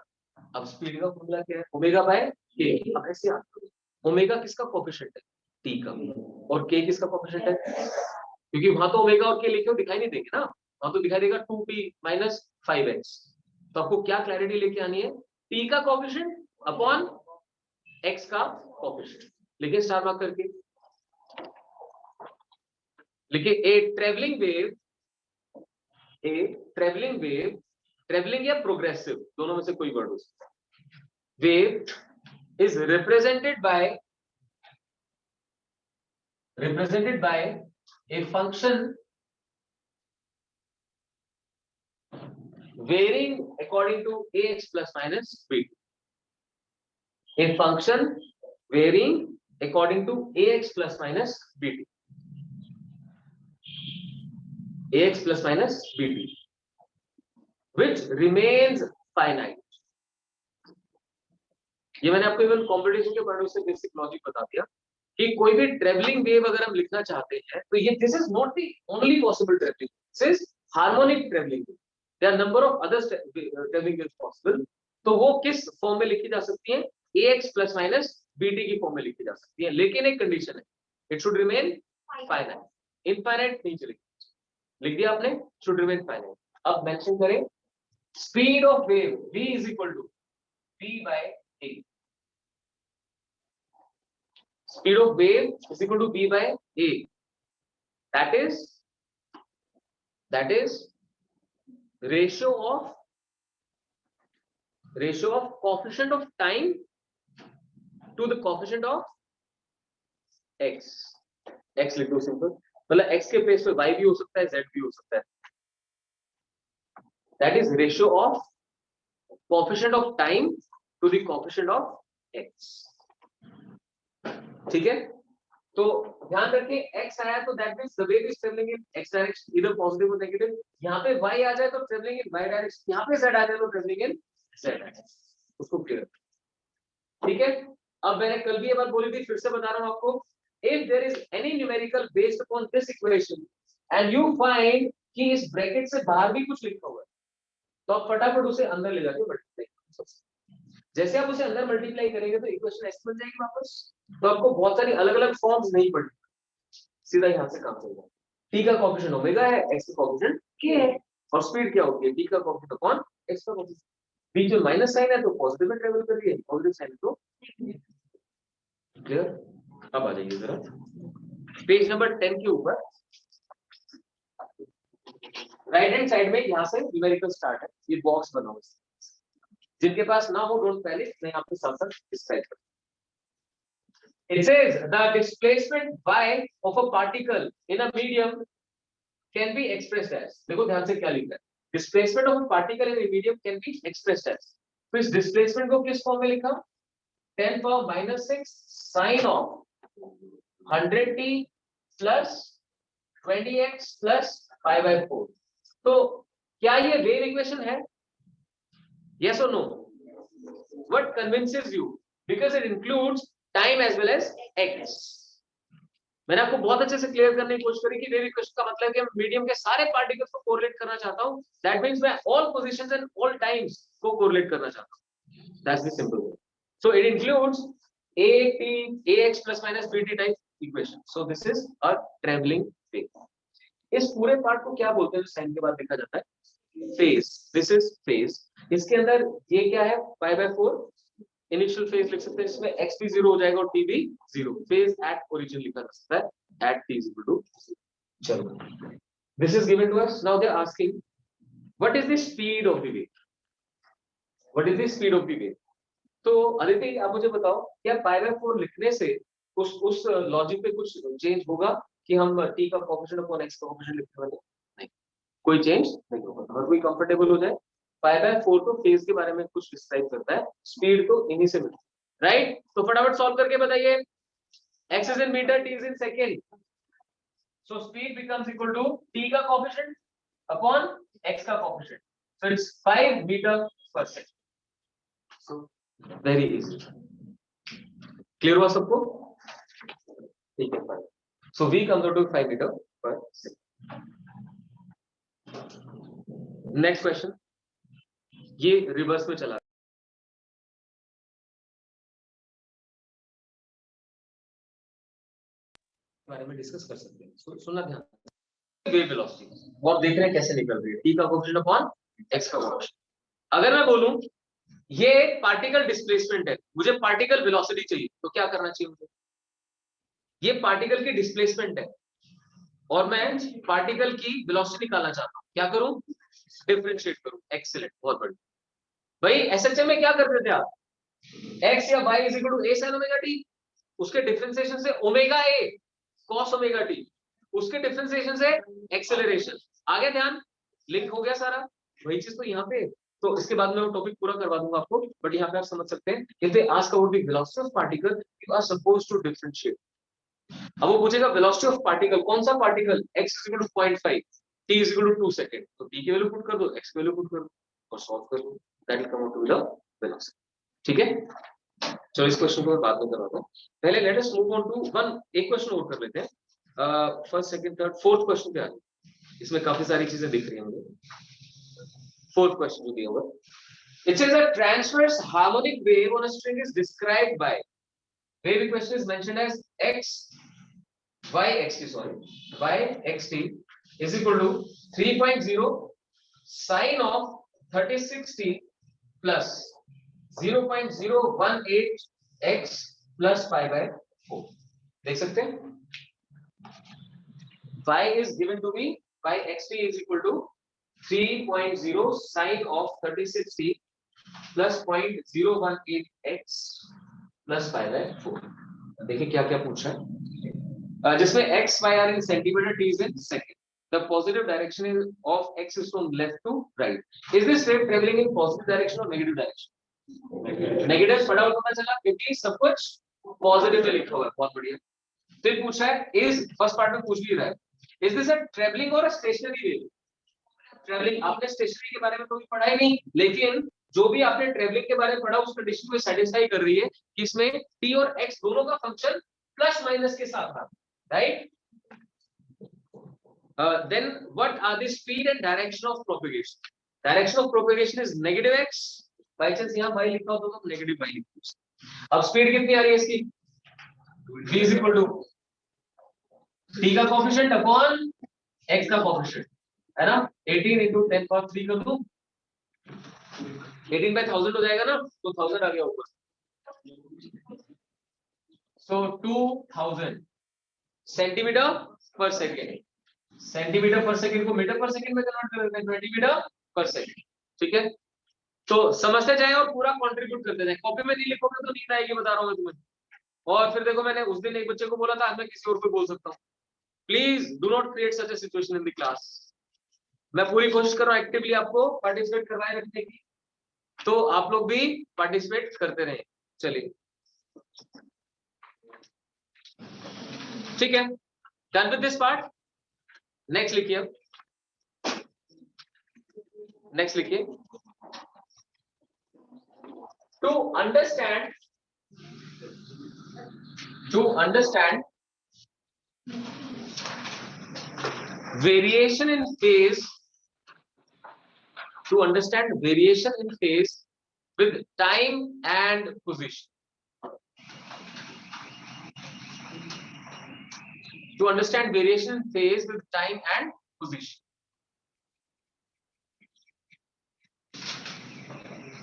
अब स्पीड का फॉर्मूला क्या है? ओमेगा बाय के। अब ऐसे याद करो, ओमेगा किसका कोएफिशिएंट है? टी का। और के किसका कोएफिशिएंट है? क्योंकि वहां तो ओमेगा और के लिखे हो दिखाई नहीं देंगे ना, वहां तो दिखाई देगा 2p माइनस 5x। तो आपको क्या क्लैरिटी लेके आनी है? t का कोएफिशिएंट अपॉन x का कोएफिशिएंट। लिखिए स्टार मार्क करके, लिखिए ए ट्रेवलिंग वेव, ए ट्रेवलिंग वेव, ट्रेवलिंग या प्रोग्रेसिव, दोनों में से कोई वर्ड हो सकता है। Wave is represented by a function varying according to ax plus minus b. A function varying according to ax plus minus bt. ax plus minus bt, which remains finite. ये मैंने आपको इवन कॉम्पिटिशन के पॉइंट से बेसिक लॉजिक बता दिया कि कोई भी ट्रेवलिंग वेव अगर हम लिखना चाहते हैं तो ये this is not the only possible travelling, this is harmonic travelling wave. There are number of other travelling waves possible. तो वो किस फॉर्म में लिखी जा सकती है? ax प्लस माइनस bt की फॉर्म में लिखी जा सकती है, लेकिन एक कंडीशन है, it should remain finite. Infinite नहीं चलेगी। लिख दिया आपने, शुड रिमेन फाइनाइट। अब मेंशन करें speed of wave v is equal to v by a। Speed of wave is equal to v by a. That is ratio of coefficient of time to the coefficient of x. x लिख दो सिंपल, मतलब x के प्लेस पे y भी हो सकता है, z भी हो सकता है। That is ratio of coefficient of time to the coefficient of x. ठीक है? तो ध्यान रखें x आया तो that means the wave is travelling in x direction, इधर पॉजिटिव और नेगेटिव। यहाँ पे y आ जाए तो ट्रेवलिंग इन y डायरेक्शन, यहाँ पे z आ जाए तो ट्रेवलिंग इन z डायरेक्शन। उसको क्लियर, ठीक है? अब मैंने कल भी ये बात बोली थी, फिर से बता रहा हूँ आपको, if there is any numerical based upon this equation and you find कि इस ब्रैकेट से बाहर भी कुछ लिखा हुआ है, तो आप फटाफट उसे अंदर ले जाके मल्टीप्लाई करो। जैसे आप उसे अंदर मल्टीप्लाई करेंगे तो इक्वेशन x बन जाएगी वापस। तो आपको बहुत सारी अलग अलग फॉर्म्स नहीं पढ़नी, सीधा यहां से काम चलेगा। t का कोएफिशिएंट ओमेगा है, x का कोएफिशिएंट k है, और स्पीड क्या होगी? t का कोएफिशिएंट अपॉन x का कोएफिशिएंट। बीच में माइनस साइन है तो पॉजिटिव में ट्रेवल कर रही है, पॉजिटिव साइन तो क्लियर। अब आ जाइए जरा पेज नंबर 10 के ऊपर, राइट हैंड साइड में यहां से न्यूमेरिकल स्टार्ट है, ये बॉक्स बना हुआ है। जिनके पास ना हो डोंट पैनिक, मैं आपके साथ साथ डिस्क्राइब करता हूं। It says the displacement y of a particle in a medium can be expressed as, देखो ध्यान से क्या लिखा है, displacement of a particle in a medium can be expressed as। तो इस displacement को किस फॉर्म में लिखा? 10 power minus 6 sin of 100t plus 20x plus 5/4। तो क्या ये वेव इक्वेशन है? Yes or no? What convinces you? Because it includes time as well as x. मैंने आपको बहुत अच्छे से क्लियर करने की कोशिश करी कि वेव इक्वेशन का मतलब है कि मैं मीडियम के सारे पार्टिकल्स को कोरिलेट करना चाहता हूं। दैट मींस मैं all positions and all times को कोरिलेट करना चाहता हूं। That's the simple way. So it includes ax plus minus bt type equation. So this is a travelling wave. इस पूरे पार्ट को क्या बोलते हैं जो साइन के बाद लिखा जाता है? फेज। This is phase. इसके अंदर ये क्या है? 5/4 इनिशियल फेज लिख सकते हैं, इसमें x भी 0 हो जाएगा और t भी 0। फेज एट ओरिजिन लिखा जा सकता है, eight t is equal to 0। This is given to us. Now they are asking what is the speed of the wave? What is the speed of the wave? तो अदिति आप मुझे बताओ, क्या 5/4 लिखने से उस लॉजिक पे कुछ चेंज होगा कि हम t का कोएफिशिएंट अपॉन x का कोएफिशिएंट लिखने वाले? नहीं, कोई चेंज नहीं होगा। अगर कोई कंफर्टेबल हो जाए, 5/4 तो फेज के बारे में कुछ डिस्क्राइब करता है, स्पीड तो इन्हीं से मिलती है। राइट? तो फटाफट सॉल्व करके बताइए, x is in meter, t is in second. So speed becomes equal to t का coefficient upon x का coefficient. So it's 5 meter per second. So very easy. Clear हुआ सबको? ठीक है, fine. So v comes out to 5 meter per second. Next question. ये रिवर्स में चला बारे में डिस्कस कर सकते हैं। सुनना ध्यान, वेव वेलोसिटी वो आप देख रहे हैं कैसे निकल रही है, t का कोएफिशिएंट अपॉन x का कोएफिशिएंट। अगर मैं बोलूं ये एक पार्टिकल डिस्प्लेसमेंट है, मुझे पार्टिकल वेलोसिटी चाहिए, तो क्या करना चाहिए मुझे? ये पार्टिकल की डिस्प्लेसमेंट है और मैं पार्टिकल की वेलोसिटी निकालना चाहता हूं, क्या करूं? डिफरेंशिएट करूं। एक्सीलेंट, बहुत बढ़िया भाई। एसएचएम में क्या करते थे आप? x या y is equal to a sin omega t, उसके डिफरेंशिएशन से omega a cos omega t, उसके डिफरेंशिएशन से एक्सेलरेशन। आगे ध्यान, लिंक हो गया सारा, वही चीज तो यहाँ पे। तो इसके बाद में वो टॉपिक पूरा करवा दूंगा आपको, बट यहाँ पे आप समझ सकते हैं। If they ask about the velocity of particle, you are supposed to differentiate. अब वो पूछेगा वेलोसिटी ऑफ पार्टिकल, कौन सा particle? x is equal to 0.5, t is equal to 2 second, तो t की वैल्यू पुट कर दो, x की वैल्यू पुट कर दो और सॉल्व कर दो, that will come out to the velocity. ठीक है, चलो इस क्वेश्चन को मैं बाद में करवाता हूँ। पहले let us move on to one, एक क्वेश्चन और कर लेते हैं। First, second, third, fourth question पे आ जाए, इसमें काफी सारी चीजें दिख रही हैं मुझे। फोर्थ क्वेश्चन जो दिया हुआ, it says a transverse harmonic wave on a string is described by, wave equation is mentioned as y xt is equal to 3.0 sin of 36t plus 0.018 x plus pi by 4। देख सकते हैं, y is given to be y xt is equal to 3.0 sin of 36t plus 0.018 x plus pi by 4। देखिए क्या क्या पूछा है, जिसमें x y are in centimeter, t is in second, the positive direction is of x is from left to right, is this wave traveling in positive direction or negative direction? Negative फटाफट पता चला क्योंकि सब कुछ पॉजिटिव में लिखा हुआ है। बहुत बढ़िया। फिर पूछा है, इज फर्स्ट पार्ट में पूछ भी रहा है, इज दिस अ ट्रैवलिंग और अ स्टेशनरी वेव? ट्रैवलिंग आपने स्टेशनरी के बारे में तो पढ़ा ही नहीं, लेकिन जो भी आपने ट्रैवलिंग के बारे में पढ़ा उस कंडीशन को सेटिस्फाई कर रही है कि इसमें t और x दोनों का फंक्शन प्लस माइनस के साथ था, right? Then what are the speed and direction of propagation? Direction of propagation is negative x, by chance यहां y लिखा हो तो नेगेटिव y लिखो। अब स्पीड कितनी आ रही है इसकी? v is equal to t का कोएफिशिएंट अपॉन x का कोएफिशिएंट, है ना? 18 into 10 power 3 कर दूं, 18 by 1000 हो जाएगा ना, तो 1000 आ गया ऊपर। सो 2000 सेंटीमीटर पर सेकेंड, सेंटीमीटर पर सेकेंड को मीटर पर सेकेंड में कन्वर्ट कर देते हैं, 20 मीटर पर सेकेंड। ठीक है, तो समझते जाए और पूरा कंट्रीब्यूट करते जाए। कॉपी में नहीं लिखोगे तो नींद आएगी, बता रहा हूं मैं तुम्हें। और फिर देखो, मैंने उस दिन एक बच्चे को बोला था, आज मैं किसी और को बोल सकता हूँ। Please do not create such a situation in the class. मैं पूरी कोशिश कर रहा हूँ एक्टिवली आपको पार्टिसिपेट करवाए रखने की, तो आप लोग भी पार्टिसिपेट करते रहे। चलिए, ठीक है, done with this part. Next लिखिए, नेक्स्ट लिखिए, to understand variation in phase, to understand variation in phase with time and position, to understand variation in phase with time and position,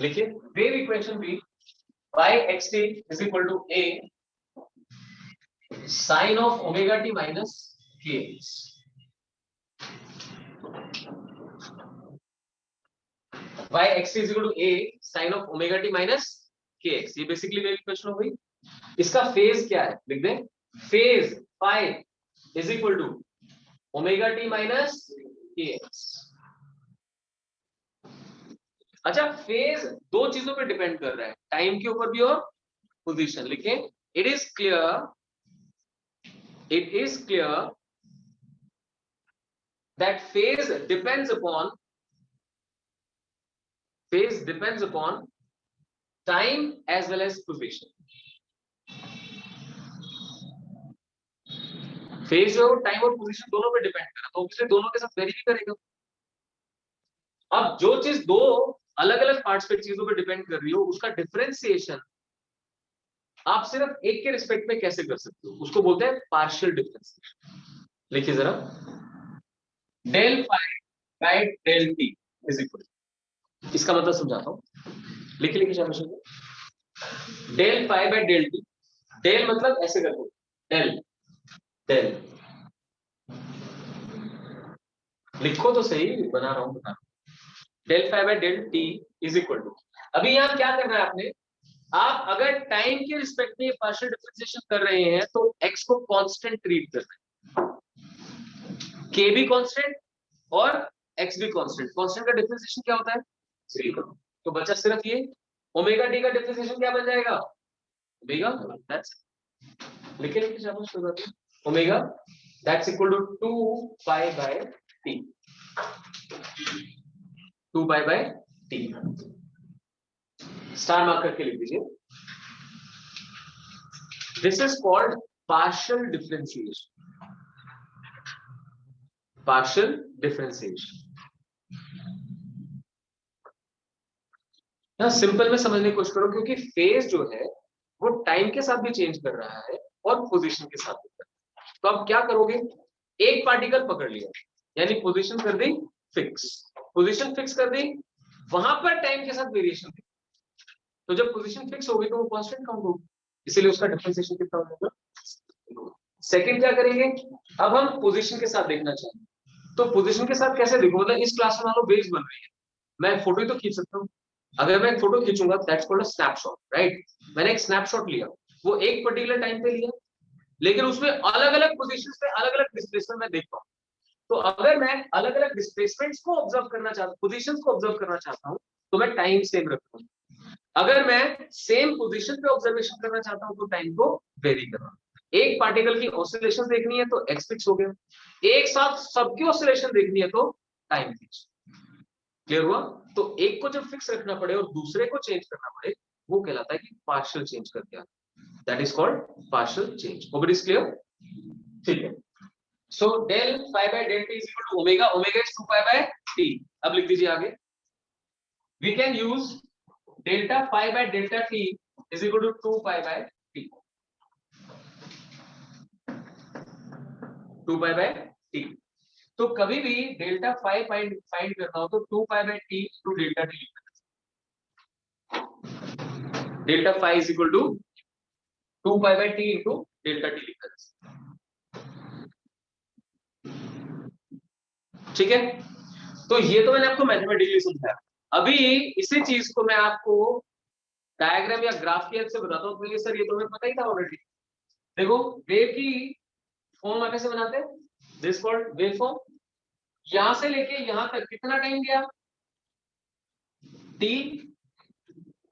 लिखिए, wave equation भी y xt is equal to a sin of omega t minus kx, y xt is equal to a sin of omega t minus kx। ये बेसिकली wave equation हो गई। इसका फेज क्या है लिख दें, phase phi is equal to omega t minus kx। अच्छा, फेज दो चीजों पे डिपेंड कर रहा है, टाइम के ऊपर भी और पोजीशन लिखें। It is clear that phase depends upon time as well as position। Phase जो टाइम और पोजीशन दोनों पे डिपेंड करा तो ऑब्वियसली दोनों के साथ वेरी भी करेगा। अब जो चीज दो अलग अलग पार्ट्स पे चीजों पे डिपेंड कर रही हो उसका डिफरेंशिएशन आप सिर्फ एक के रिस्पेक्ट में कैसे कर सकते हो, उसको बोलते हैं पार्शियल डिफरेंशिएशन। लिखिए जरा, del phi by del t is equal, इसका मतलब समझाता हूं, लिखिए शाबाश। Del phi by del t, del मतलब ऐसे कर दो, डेल डेल, लिखो तो सही, बना रहा हूं, बता रहा हूं। Del phi by del t is equal to, अभी यहां क्या करना है आपने, आप अगर टाइम के रिस्पेक्ट में पार्शियल डिफरेंशिएशन कर रहे हैं तो x को कांस्टेंट ट्रीट करना है, k भी कांस्टेंट और x भी कांस्टेंट। कांस्टेंट का डिफरेंशिएशन क्या होता है, 0। तो बचा सिर्फ ये ओमेगा टी का डिफरेंशिएशन क्या बन जाएगा, ओमेगा, दैट्स, लिखिए शाबाश, omega that's equal to 2 pi by t, 2 pi by t, star mark करके लिख दीजिए। This is called partial differentiation, partial differentiation. यहां सिंपल में समझने की कोशिश करो, क्योंकि फेज जो है वो टाइम के साथ भी चेंज कर रहा है और पोजीशन के साथ भी कर रहा है। तो आप क्या करोगे, एक पार्टिकल पकड़ लिया यानी पोजीशन कर दी फिक्स, पोजीशन फिक्स कर दी, वहां पर टाइम के साथ वेरिएशन थी, तो जब पोजीशन फिक्स होगी तो वो कांस्टेंट काउंट होगी, इसीलिए उसका डिफरेंशिएशन कितना होगा। सेकंड क्या करेंगे, अब हम पोजीशन के साथ देखना चाहेंगे, तो पोजीशन के साथ कैसे देखो, मतलब इस क्लास में मान लो वेव्स बन रही है, मैं फोटो तो खींच सकता हूँ, अगर मैं एक फोटो खींचूंगा that's called a snapshot, right. मैंने एक स्नैपशॉट लिया, वो एक पर्टिकुलर टाइम पे लिया, लेकिन उसमें अलग अलग पोजीशंस पे अलग अलग डिस्प्लेसमेंट में देखता हूँ। तो अगर मैं अलग अलग डिस्प्लेसमेंट्स को ऑब्जर्व करना चाहता हूँ, पोजीशंस को ऑब्जर्व करना चाहता हूँ, तो मैं टाइम सेम रखता हूँ। अगर मैं सेम पोजीशन पे ऑब्जर्वेशन करना चाहता हूँ तो टाइम को वेरी करना। एक पार्टिकल की ऑसिलेशन देखनी है तो एक्स फिक्स हो गया, एक साथ सबकी ऑसिलेशन देखनी है तो टाइम फिक्स। क्लियर हुआ। तो एक को जब फिक्स रखना पड़े और दूसरे को चेंज करना पड़े वो कहलाता है कि पार्शियल चेंज कर दिया, that is called partial change. Hope it is clear, ठीक है। So del phi by del t is equal to omega, omega is 2 pi by t. अब लिख दीजिए आगे, we can use delta phi by delta t is equal to 2 pi by t, 2 pi by t. तो कभी भी डेल्टा फाई फाइंड करना हो तो 2 pi by T to delta T लिखना, delta phi is equal to 2 pi by T into delta T लिखना, ठीक है। तो ये तो मैंने आपको मैथमेटिकली समझाया, अभी इसी चीज को मैं आपको डायग्राम या ग्राफ की हेल्प से बताता हूँ। तो सर ये तो हमें पता ही था ऑलरेडी। देखो वेव की फॉर्म कैसे बनाते हैं, दिस कॉल्ड वेव फॉर्म। यहां से लेके यहां तक कितना टाइम गया, टी,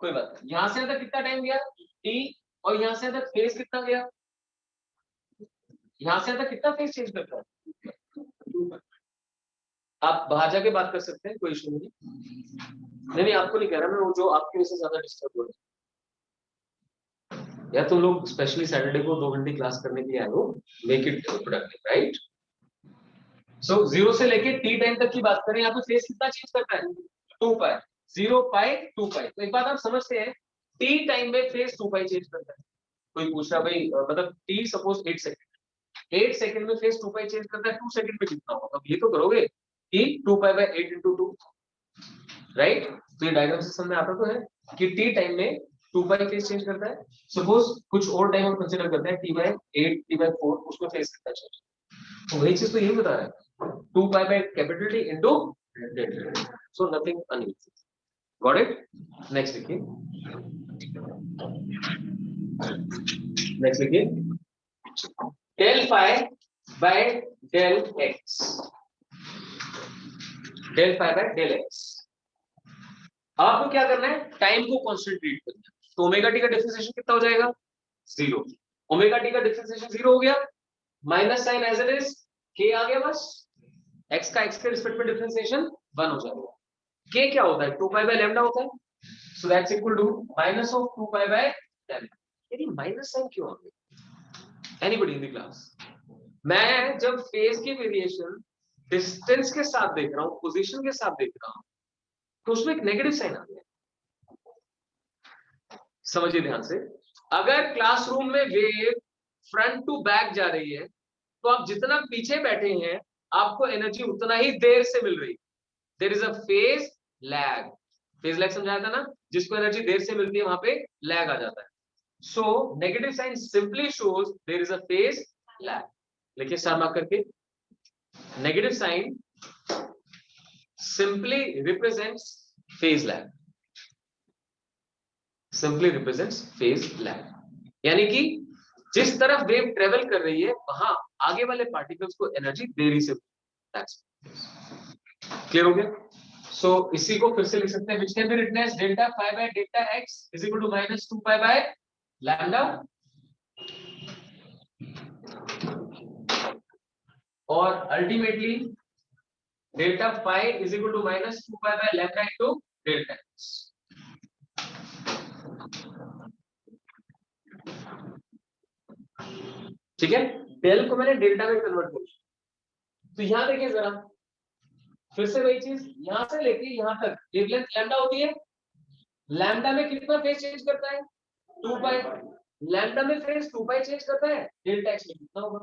कोई बात नहीं, यहां से तक कितना टाइम गया टी, और यहां से तक फेज कितना गया, यहां से तक कितना फेज चेंज करता है। आप बाहर जाके बात कर सकते हैं, कोई इशू नहीं। नहीं आपको नहीं कह रहा मैं, वो जो आपकी वजह से ज्यादा डिस्टर्ब हो रहा है, या तुम लोग स्पेशली सैटरडे को 2 घंटे क्लास करने के लिए आए हो, मेक इट प्रोडक्टिव, राइट। सो 0 से लेके टी टाइम तक की बात करें, यहाँ पे फेज कितना चेंज करता है, 2 पाई, 0 पाई 2 पाई। तो एक बात आप समझते हैं, टी टाइम में फेज 2 पाई चेंज करता है। कोई पूछ रहा भाई मतलब टी सपोज 8 सेकंड, 8 सेकंड में फेज 2 पाई चेंज करता है, 2 सेकंड में कितना होगा, अब ये तो करोगे कि 2 पाई बाय 8 into 2, राइट। तो ये डायग्राम से समझ में आता तो है कि टी टाइम में 2 पाई फेज चेंज करता है। सपोज कुछ और टाइम हम कंसीडर करते हैं टी बाय 8, टी बाय 4, उसमें फेज कितना चेंज, तो वही चीज तो यही बता रहा है, 2 pi by capital T into delta t, so nothing unusual, got it. Next लिखिए, नेक्स्ट लिखिए, del phi by del x, del phi by del x. आपको क्या करना है, टाइम को कांस्टेंट ट्रीट करना है, तो ओमेगा टी का डिफरेंशिएशन कितना हो जाएगा 0। ओमेगा टी का डिफरेंशिएशन 0 हो गया, minus sign as it is k आ गया, बस x का x के रिस्पेक्ट में डिफरेंशिएशन 1 हो जाएगा। k क्या होता है 2 पाई बाय लैम्डा होता है, so that's equal to minus of 2 pi by lambda. यानी माइनस साइन क्यों आ गया एनीबॉडी इन द क्लास? मैं जब फेज की वेरिएशन डिस्टेंस के साथ देख रहा हूं, पोजीशन के साथ देख रहा हूं, तो उसमें एक नेगेटिव साइन आ गया। समझिए ध्यान से, अगर क्लासरूम में वेव फ्रंट टू बैक जा रही है तो आप जितना पीछे बैठे हैं आपको एनर्जी उतना ही देर से मिल रही है। There is a phase lag. Phase lag समझाया था ना, जिसको एनर्जी देर से मिलती है वहां पे लैग आ जाता है। So negative sign simply shows there is a phase lag. लिखिए स्टार मार्क करके, negative sign simply represents phase lag, simply represents phase lag. यानी कि जिस तरफ वेव ट्रेवल कर रही है वहां आगे वाले पार्टिकल्स को एनर्जी देरी से। क्लियर हो गया? सो इसी को फिर से लिख सकते हैं, which can be written as delta phi by delta x is equal to minus 2 pi by lambda, और ultimately delta phi is equal to minus 2 pi by lambda into delta x। ठीक है, डेल को मैंने डेल्टा में कन्वर्ट कर दिया। तो यहां देखिए जरा, फिर से वही चीज, यहां से लेके यहां तक वेवलेंथ लैम्डा होती है। लैम्डा में कितना फेज चेंज करता है 2 पाई, लैम्डा में फेज 2 पाई चेंज करता है, डेल्टा x में कितना होगा।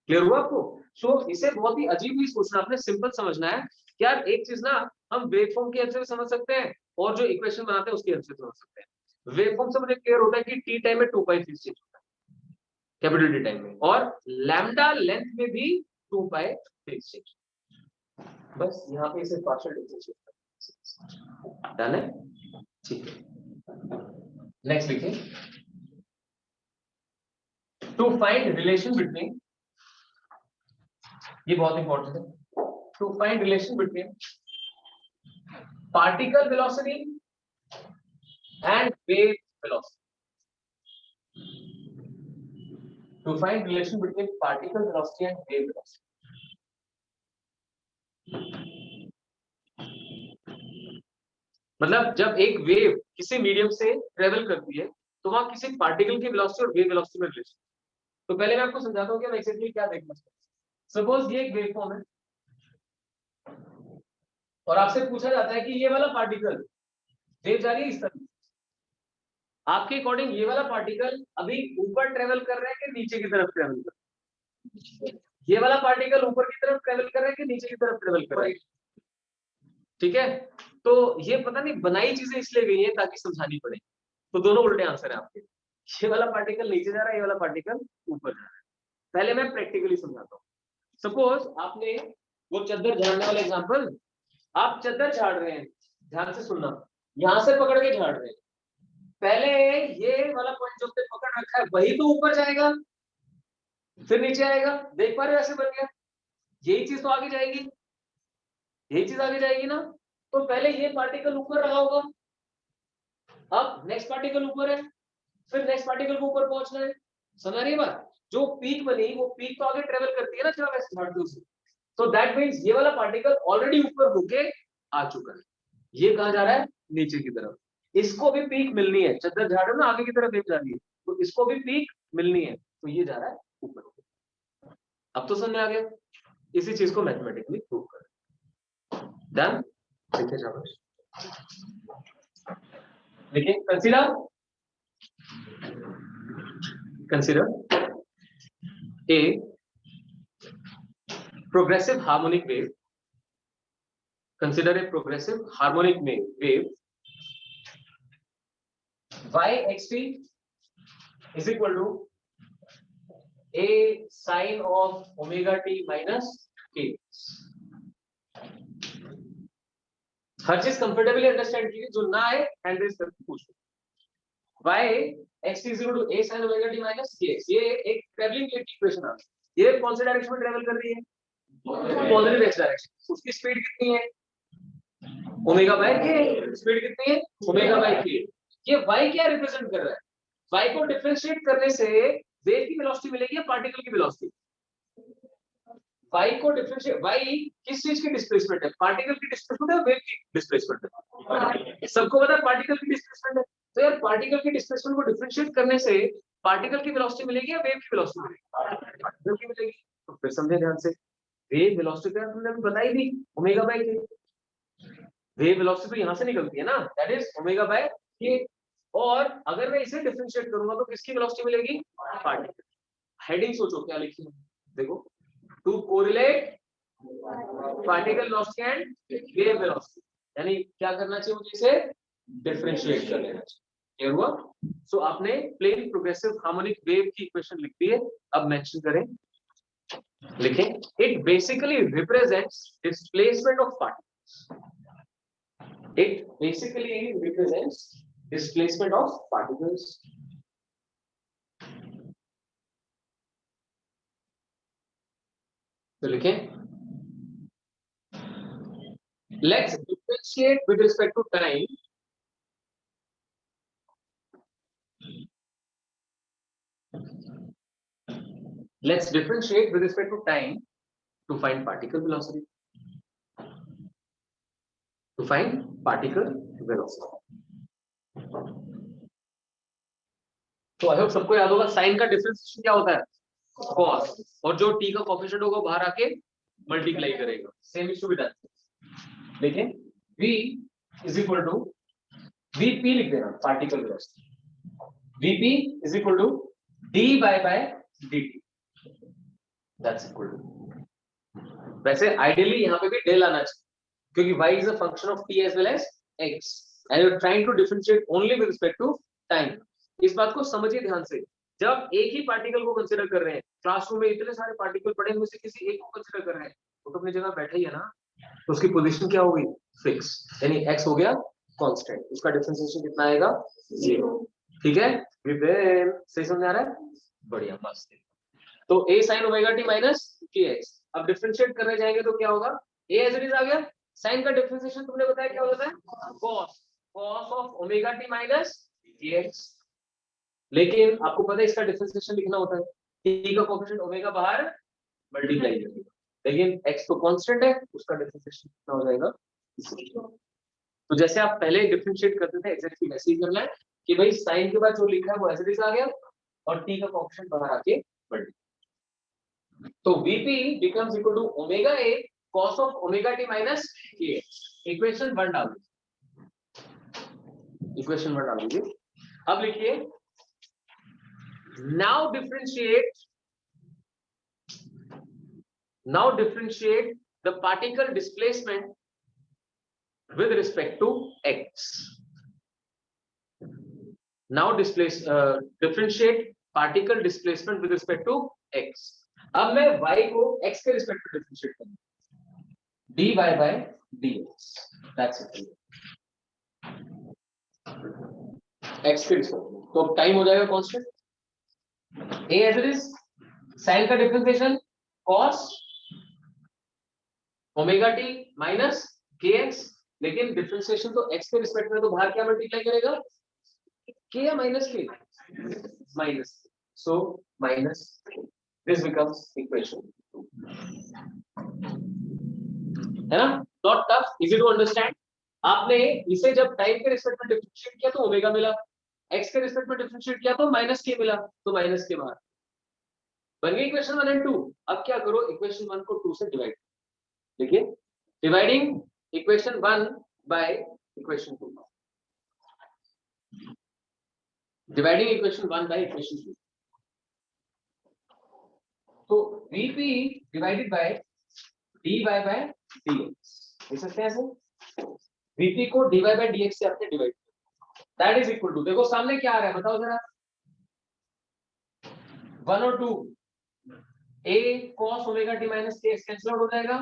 क्लियर हुआ आपको? सो इसे बहुत ही अजीब नहीं सोचना, आपने सिंपल समझना है। यार एक चीज ना, हम वेवफॉर्म की हेल्प से समझ सकते हैं और जो इक्वेशन बनाते हैं उसकी हेल्प से समझ सकते हैं। वेवफॉर्म से मुझे क्लियर होता है कि टी टाइम में 2 पाई फेज चेंज होता है कैपिटल टी टाइम में, और लैम्डा लेंथ में भी 2 पाई फेज चेंज। बस यहाँ पे इसे पार्शियल डिफरेंशिएट डन है, ठीक है। नेक्स्ट लिखिए, टू फाइंड रिलेशन बिटवीन, ये बहुत इंपॉर्टेंट है, to find relation between particle velocity and wave velocity, to find relation between particle velocity and wave velocity. मतलब जब एक वेव किसी मीडियम से ट्रेवल करती है तो वहां किसी पार्टिकल की वेलोसिटी और वेव वेलोसिटी में रिलेशन। तो पहले मैं आपको समझाता हूं कि हम एक्चुअली क्या देखना चाहिए। सपोज ये एक वेव फॉर्म है और आपसे पूछा जाता है कि ये वाला पार्टिकल, वेव जा रही है इस तरह, आपके अकॉर्डिंग ये वाला पार्टिकल अभी ऊपर ट्रेवल कर रहा है कि नीचे की तरफ ट्रेवल कर रहा है? ये वाला पार्टिकल ऊपर की तरफ ट्रेवल कर रहा है कि नीचे की तरफ ट्रेवल कर रहा है? ठीक है, तो ये पता नहीं बनाई चीजें इसलिए गई है ताकि समझानी पड़े। तो दोनों उल्टे आंसर है आपके, ये वाला पार्टिकल नीचे जा रहा है, ये वाला पार्टिकल ऊपर जा रहा है। पहले मैं प्रैक्टिकली समझाता हूँ। सपोज आपने वो चद्दर झाड़ने वाला एग्जांपल, आप चद्दर झाड़ रहे हैं, ध्यान से सुनना, यहां से पकड़ के झाड़ रहे हैं, पहले ये वाला पॉइंट जो पे पकड़ रखा है वही तो ऊपर जाएगा फिर नीचे आएगा, देख पा रहे हो ऐसे बन गया, यही चीज तो आगे जाएगी, यही चीज आगे जाएगी ना। तो पहले ये पार्टिकल ऊपर रहा होगा, अब नेक्स्ट पार्टिकल ऊपर है, फिर नेक्स्ट पार्टिकल को ऊपर पहुंचना है। समझ रही है बात? जो पीक बनी वो पीक तो आगे ट्रेवल करती है ना जब ऐसे झाड़ते हो, तो दैट मींस ये वाला पार्टिकल ऑलरेडी ऊपर होके आ चुका है, ये कहां जा रहा है नीचे की तरफ। इसको भी पीक मिलनी है, चद्दर झाड़ो ना आगे की तरफ वेव जा रही है, तो इसको भी पीक मिलनी है, तो ये जा रहा है ऊपर। अब तो समझ में आ गया, इसी चीज को मैथमेटिकली प्रूव कर। डन, देखिए शाबाश। देखिए consider a progressive harmonic wave, consider a progressive harmonic wave yxt is equal to a sine of omega t minus k। हर चीज कंफर्टेबली अंडरस्टैंड कीजिए, जो ना आए हैंड रेज करके पूछो। yxt is equal to a sin omega t minus kx, ये एक ट्रैवलिंग वेव की इक्वेशन है। ये कौन से डायरेक्शन में ट्रैवल कर रही है? Positive x direction. उसकी स्पीड कितनी है? ओमेगा बाय के, स्पीड कितनी है ओमेगा बाय के। ये y क्या रिप्रेजेंट कर रहा है, y को डिफरेंशिएट करने से वेव की वेलोसिटी मिलेगी या पार्टिकल की वेलोसिटी, y को डिफरेंशिएट, y किस चीज की डिस्प्लेसमेंट है, पार्टिकल की डिस्प्लेसमेंट है, वेव की डिस्प्लेसमेंट है, सबको पता है पार्टिकल की डिस्प्लेसमेंट है। तो यार पार्टिकल की डिस्प्लेसमेंट को डिफरेंशिएट करने से पार्टिकल की वेलोसिटी मिलेगी या वेव की वेलोसिटी मिलेगी, पार्टिकल की मिलेगी। तो फिर समझे ध्यान से, वेव वेलोसिटी का तुमने अभी बताई दी ओमेगा बाय के, वेव वेलोसिटी तो यहां से निकलती है ना, दैट इज ओमेगा बाय के। और अगर मैं इसे डिफरेंशिएट करूंगा तो किसकी वेलोसिटी मिलेगी, पार्टिकल। हेडिंग सोचो क्या लिखी है, देखो, to correlate particle velocity and wave velocity, यानी क्या करना चाहिए मुझे, इसे डिफरेंशिएट कर लेना चाहिए। क्लियर हुआ? सो आपने प्लेन प्रोग्रेसिव हार्मोनिक वेव की इक्वेशन लिख दी है, अब मेंशन करें, लिखें, it basically represents displacement of particles, it basically represents displacement of particles. तो लिखें, let's differentiate with respect to time. Let's differentiate with respect to time to find particle velocity. To find particle velocity. तो आई होप सबको याद होगा साइन का डिफरेंशिएशन क्या होता है, cos, और जो t का कोएफिशिएंट होगा बाहर आके मल्टीप्लाई करेगा, सेम इशू भी डन। देखें, v is equal to vp लिख देना, particle velocity, vp is equal to dy by dt, that's equal to, वैसे आइडियली यहाँ पे भी डेल आना चाहिए क्योंकि y is a function of t as well as x and you are trying to differentiate only with respect to time. इस बात को समझिए ध्यान से, जब एक ही पार्टिकल को कंसीडर कर रहे हैं, क्लासरूम में इतने सारे पार्टिकल पड़े हुए से किसी एक को कंसीडर कर रहे हैं, वो तो अपनी जगह बैठा ही है ना, तो उसकी पोजीशन क्या होगी, फिक्स, यानी x हो गया कांस्टेंट, उसका डिफरेंशिएशन कितना आएगा, 0। ठीक है, विपिन सही समझ आ रहा है, बढ़िया मस्त। तो a sin omega t minus kx, अब डिफरेंशिएट करने जाएंगे तो क्या होगा, a एज इट इज आ गया, साइन का डिफरेंशिएशन तुमने बताया क्या होता है, cos of omega t minus kx, लेकिन आपको पता है इसका डिफरेंशिएशन लिखना होता है, t का कोएफिशिएंट ओमेगा बाहर मल्टीप्लाई करेगा, लेकिन x तो कांस्टेंट है, उसका डिफरेंशिएशन कितना हो जाएगा। तो जैसे आप पहले डिफरेंशिएट करते थे एग्जैक्टली वैसे ही करना है कि भाई साइन के बाद जो लिखा है वो एज इट इज आ गया और t का कोएफिशिएंट बाहर आके मल्टीप्लाई, तो vp becomes equal to omega a cos of omega t minus kx, equation 1 डाल दीजिए, इक्वेशन 1 डाल दीजिए। अब लिखिए, now differentiate the particle displacement with respect to x. Now differentiate particle displacement with respect to x. अब मैं y को x के रिस्पेक्ट में डिफरेंशिएट करूंगा, dy by dx, that's it, x के रिस्पेक्ट में, तो अब टाइम हो जाएगा constant, a as it is, sine का differentiation cos omega t minus kx, लेकिन डिफरेंशिएशन तो x के रिस्पेक्ट में, तो बाहर क्या मल्टीप्लाई करेगा, k या minus k, minus, so minus, this becomes equation 2, है ना, not tough, easy to understand. आपने इसे जब टाइम के रिस्पेक्ट में डिफरेंशिएट किया तो ओमेगा मिला, x के रिस्पेक्ट में डिफरेंशिएट किया तो माइनस k मिला, तो माइनस के बाहर बन गई इक्वेशन 1 एंड 2। अब क्या करो, इक्वेशन 1 को 2 से डिवाइड, देखिए, dividing equation 1 by equation 2, dividing equation 1 by equation 2, तो vp divided by dy by dx, देख सकते हैं ऐसे, vp को dy बाय dx से आपने डिवाइड किया, दैट इज इक्वल टू, देखो सामने क्या आ रहा है बताओ जरा, 1 और 2, a cos omega t minus kx cancel out हो जाएगा,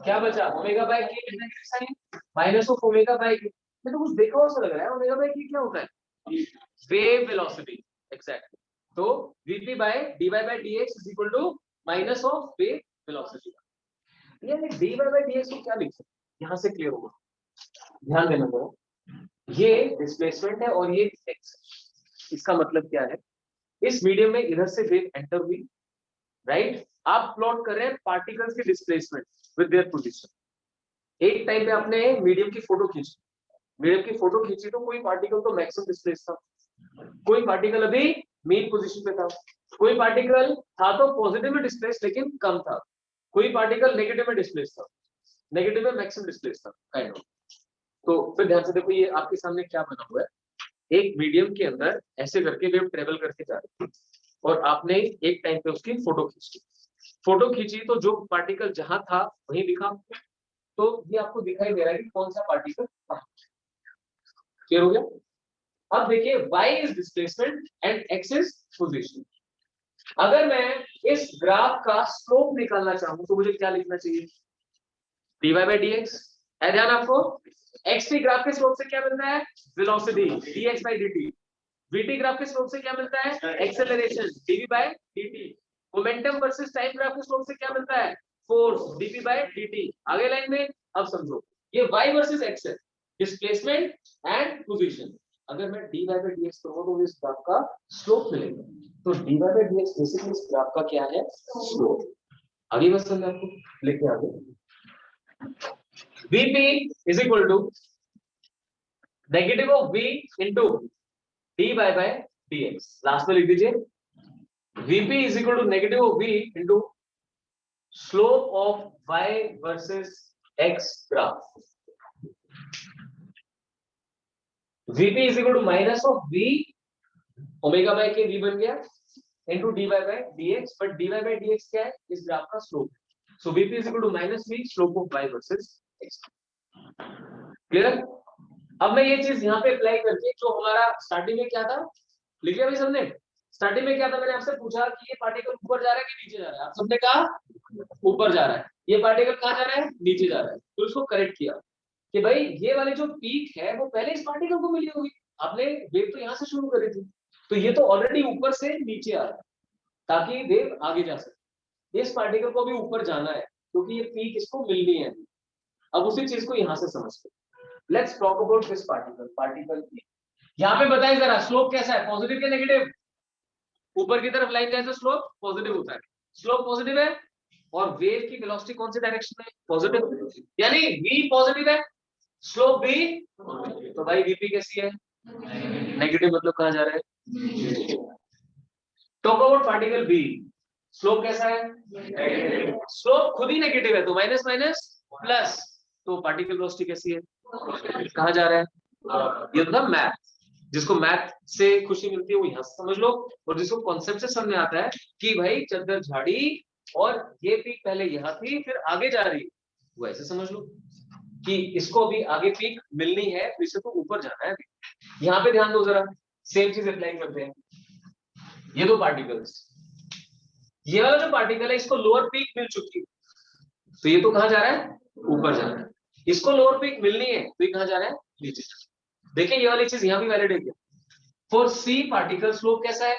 क्या बचा, omega by k negative sign minus of omega by k, मैं तो कुछ देखा हुआ सा लग रहा है, ओमेगा बाय k क्या होता है, वेव वेलोसिटी, एग्जैक्टली, तो vp by dy by dx is equal to minus of wave velocity, यानी dy बाय dx को क्या लिख सकते हैं, यहां से क्लियर होगा, ध्यान देना जरा, ये डिस्प्लेसमेंट है और ये एक्स। इसका मतलब क्या है, इस मीडियम में इधर से वेव एंटर हुई, राइट। आप प्लॉट कर रहे हैं पार्टिकल्स की डिस्प्लेसमेंट विद देयर पोजीशन। एक टाइम पे आपने मीडियम की फोटो खींची, मीडियम की फोटो खींची तो कोई पार्टिकल तो मैक्सिमम डिस्प्लेस था, कोई पार्टिकल अभी मीन पोजीशन पे था, कोई पार्टिकल था तो पॉजिटिव में डिस्प्लेस लेकिन कम था, कोई पार्टिकल नेगेटिव में डिस्प्लेस था, नेगेटिव में मैक्सिमम डिस्प्लेस था, काइंड ऑफ। तो फिर ध्यान से देखो, ये आपके सामने क्या बना हुआ है, एक मीडियम के अंदर ऐसे करके वेव ट्रेवल करके जा रही है और आपने एक टाइम पे उसकी फोटो खींची। फोटो खींची तो जो पार्टिकल जहां था वहीं दिखा, तो ये आपको दिखाई दे रहा है कि कौन सा पार्टिकल कहां। क्लियर हो गया? अब देखिए, y is displacement and x is position. अगर मैं इस ग्राफ का स्लोप निकालना चाहूं तो मुझे क्या लिखना चाहिए, dy by dx। है ध्यान आपको, x की ग्राफ के स्लोप से क्या मिलता है, velocity dx by dt। vt graph के स्लोप से क्या मिलता है, acceleration dv by dt। Momentum versus time graph के स्लोप से क्या मिलता है, फोर्स dp by dt। आगे लाइन में अब समझो, ये y वर्सेस x है, डिस्प्लेसमेंट एंड पोजीशन। अगर मैं dy by dx करूंगा तो इस ग्राफ का स्लोप मिलेगा, तो dy by dx बेसिकली इस ग्राफ का क्या है, स्लोप। आगे बस समझ आपको, लिखते आगे, vp is equal to negative of v into dy by dx। Last में लिख दीजिए, vp is equal to negative of v into slope of y versus x graph। vp is equal to minus of v omega by k, v बन गया, into dy by dx, but dy by dx क्या है, इस ग्राफ का slope. so vp is equal to minus v slope of y versus x। Clear? अब मैं ये चीज यहाँ पे अप्लाई करके, जो हमारा स्टार्टिंग में क्या था, लिख लिया भाई सबने? स्टार्टिंग में क्या था, मैंने आपसे पूछा कि ये पार्टिकल ऊपर जा रहा है कि नीचे जा रहा है, आप सबने कहा ऊपर जा रहा है। ये पार्टिकल कहाँ जा रहा है, नीचे जा रहा है। तो इसको करेक्ट किया कि भाई ये वाली जो पीक है वो पहले इस पार्टिकल को मिली होगी, आपने वेव तो यहाँ से शुरू करी थी, तो ये तो ऑलरेडी ऊपर से नीचे आ रहा है ताकि वेव आगे जा सके। इस पार्टिकल को भी ऊपर जाना है क्योंकि ये पीक इसको मिलनी है। अब उसी चीज को यहाँ से समझते हैं। Let's talk about this particle P. यहाँ पे बताएं जरा, स्लोप कैसा है, पॉजिटिव या नेगेटिव? ऊपर की तरफ लाइन जाए तो स्लोप पॉजिटिव होता है, स्लोप पॉजिटिव है, और वेव की वेलोसिटी कौन से डायरेक्शन में, पॉजिटिव, यानी v पॉजिटिव है, स्लोप v, तो भाई vp कैसी है, नेगेटिव, मतलब कहां जा रहा है। Talk about particle b, slope कैसा है, स्लोप खुद ही नेगेटिव है, तो माइनस माइनस प्लस, तो पार्टिकल वेलोसिटी कैसी है, कहां जा रहा है। ये तो था मैथ, जिसको मैथ से खुशी मिलती है वो यहां से समझ लो, और जिसको कॉन्सेप्ट से समझ में आता है कि भाई चद्दर झाड़ी और ये पीक पहले यहाँ थी फिर आगे जा रही, वो ऐसे समझ लो कि इसको अभी आगे पीक मिलनी है तो इसे तो ऊपर जाना है। यहाँ पे ध्यान दो जरा, सेम चीज अप्लाई करते हैं। ये दो पार्टिकल्स, ये वाला जो पार्टिकल है इसको लोअर पीक मिल चुकी है, तो ये तो कहां जा रहा है, ऊपर जा रहा है। इसको लोअर पीक मिलनी है तो ये कहां जा रहा है, नीचे। देखिए ये वाली चीज यहाँ भी वैलिड है क्या, फॉर सी पार्टिकल स्लोप कैसा है,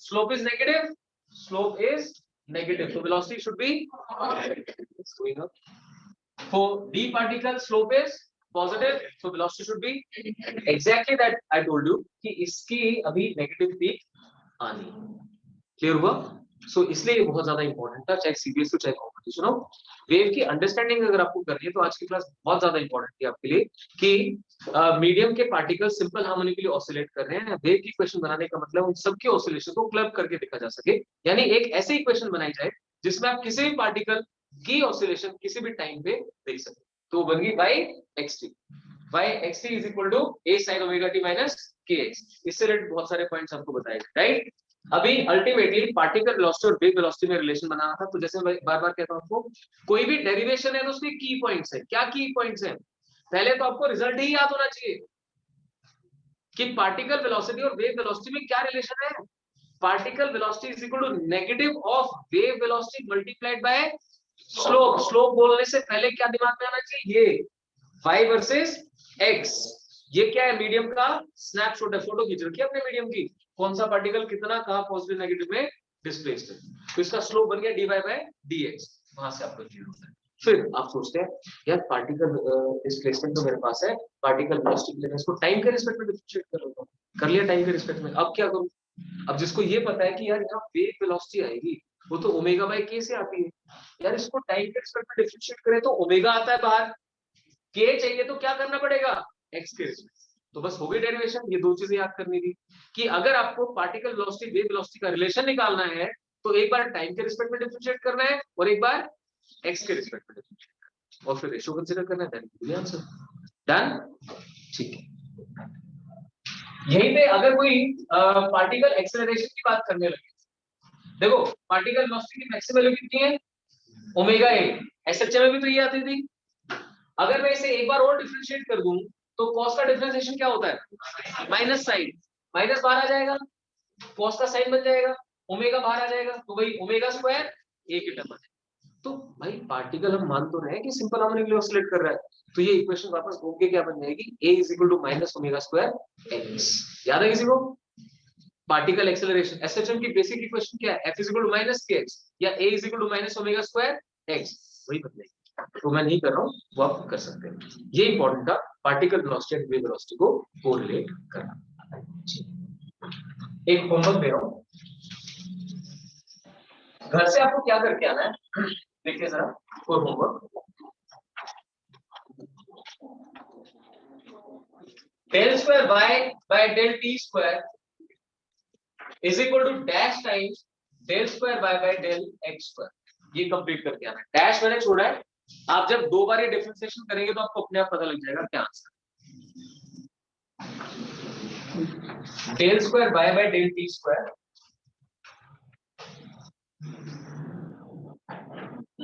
slope is negative, slope is negative, so velocity should be going up. For d particle slope is positive, so velocity should be exactly that I told you कि इसकी अभी नेगेटिव पीक आनी है। क्लियर हुआ? सो इसलिए ये बहुत ज्यादा इंपॉर्टेंट था, चाहे सीबीएसई चाहे कॉम्पिटिशन हो। वेव की अंडरस्टैंडिंग अगर आपको करनी है तो आज की क्लास बहुत ज्यादा इंपॉर्टेंट थी आपके लिए कि मीडियम के पार्टिकल सिंपल हार्मोनी के लिए ऑसिलेट कर रहे हैं। वेव की इक्वेशन बनाने का मतलब उन सबके ऑसिलेशन को क्लब करके देखा जा सके, यानी एक ऐसी इक्वेशन बनाई जाए जिसमें आप किसी भी पार्टिकल की ऑसिलेशन किसी भी टाइम पे देख सके। तो बन गई y x t, y x t is equal to a sine omega t minus k x. इससे रिलेटेड बहुत सारे पॉइंट्स आपको बताए, राइट। अभी अल्टीमेटली पार्टिकल वेलोसिटी और वेव वेलोसिटी में रिलेशन बनाना था, तो जैसे मैं बार बार कहता हूं आपको, कोई भी डेरिवेशन है तो उसके की पॉइंट्स है। क्या की पॉइंट्स है, पहले तो आपको रिजल्ट ही याद होना चाहिए कि पार्टिकल वेलोसिटी और वेव वेलोसिटी में क्या रिलेशन है। Particle velocity is equal to negative of wave velocity multiplied by slope. Slope बोलने से पहले क्या दिमाग में आना चाहिए, ये y वर्सेस x, ये क्या है, मीडियम का स्नैपशॉट है, फोटो खींच रखी है अपने मीडियम की, कौन सा पार्टिकल कितना कहां पॉजिटिव नेगेटिव में डिस्प्लेस्ड है, तो इसका स्लोप बन गया dy by dx। वहां से आपको क्लियर होता है। फिर आप सोचते हैं यार पार्टिकल डिस्प्लेसमेंट तो मेरे पास है, पार्टिकल वेलोसिटी के लिए इसको टाइम के रिस्पेक्ट में डिफरेंशिएट कर लेता हूं, कर लिया टाइम के रिस्पेक्ट में, अब क्या करूं? अब जिसको ये पता है कि यार यहाँ वेग वेलोसिटी आएगी वो तो ओमेगा बाय के से आती है, यार इसको टाइम के रिस्पेक्ट में डिफरेंशिएट करें तो ओमेगा आता है बाहर, के चाहिए तो क्या करना पड़ेगा, एक्स के रिस्पेक्ट। तो बस हो गई डेरिवेशन। ये दो चीजें याद करनी थी कि अगर आपको पार्टिकल वेलोसिटी वेग वेलोसिटी का रिलेशन निकालना है तो एक बार टाइम के रिस्पेक्ट में डिफरेंशिएट करना है और एक बार एक्स के रिस्पेक्ट में डिफरेंशिएट करना है और फिर रेशियो कंसीडर करना है, देन आंसर डन। ठीक है, यहीं पे अगर कोई पार्टिकल एक्सेलरेशन की बात करने लगे, देखो पार्टिकल वेलोसिटी की मैक्सिमम वैल्यू कितनी है, ओमेगा ए, एसएचएम में भी तो ये आती थी। अगर मैं इसे एक बार और डिफरेंशिएट कर दूं तो कॉस का डिफरेंशिएशन क्या होता है, माइनस साइन, माइनस बाहर आ जाएगा, कॉस का साइन बन जाएगा, ओमेगा बाहर आ जाएगा, तो भाई ओमेगा स्क्वायर ए की टर्म आ जाएगा। तो भाई पार्टिकल हम मान तो रहे हैं कि सिंपल हार्मोनिक में ऑसिलेट कर रहा है, तो ये इक्वेशन वापस घूम के क्या बन जाएगी, a is equal to minus omega square x. याद है किसी को? पार्टिकल एक्सेलरेशन एसएचएम की बेसिक इक्वेशन क्या है, f is equal to minus k x या a is equal to minus omega square x, वही बदलेगी। तो मैं नहीं कर रहा हूँ, वो आप कर सकते हैं। ये इंपॉर्टेंट था particle velocity and wave velocity को कोरिलेट करना। एक होमवर्क दे रहा हूँ, घर से आपको क्या करके आना है, देखिए जरा और homework. Del square y by del t square is equal to dash times del square y by del x square. ये कंप्लीट करके आना है। डैश मैंने छोड़ा है, आप जब दो बार ये डिफरेंशिएशन करेंगे तो आपको अपने आप पता लग जाएगा क्या answer. Del square y by del t square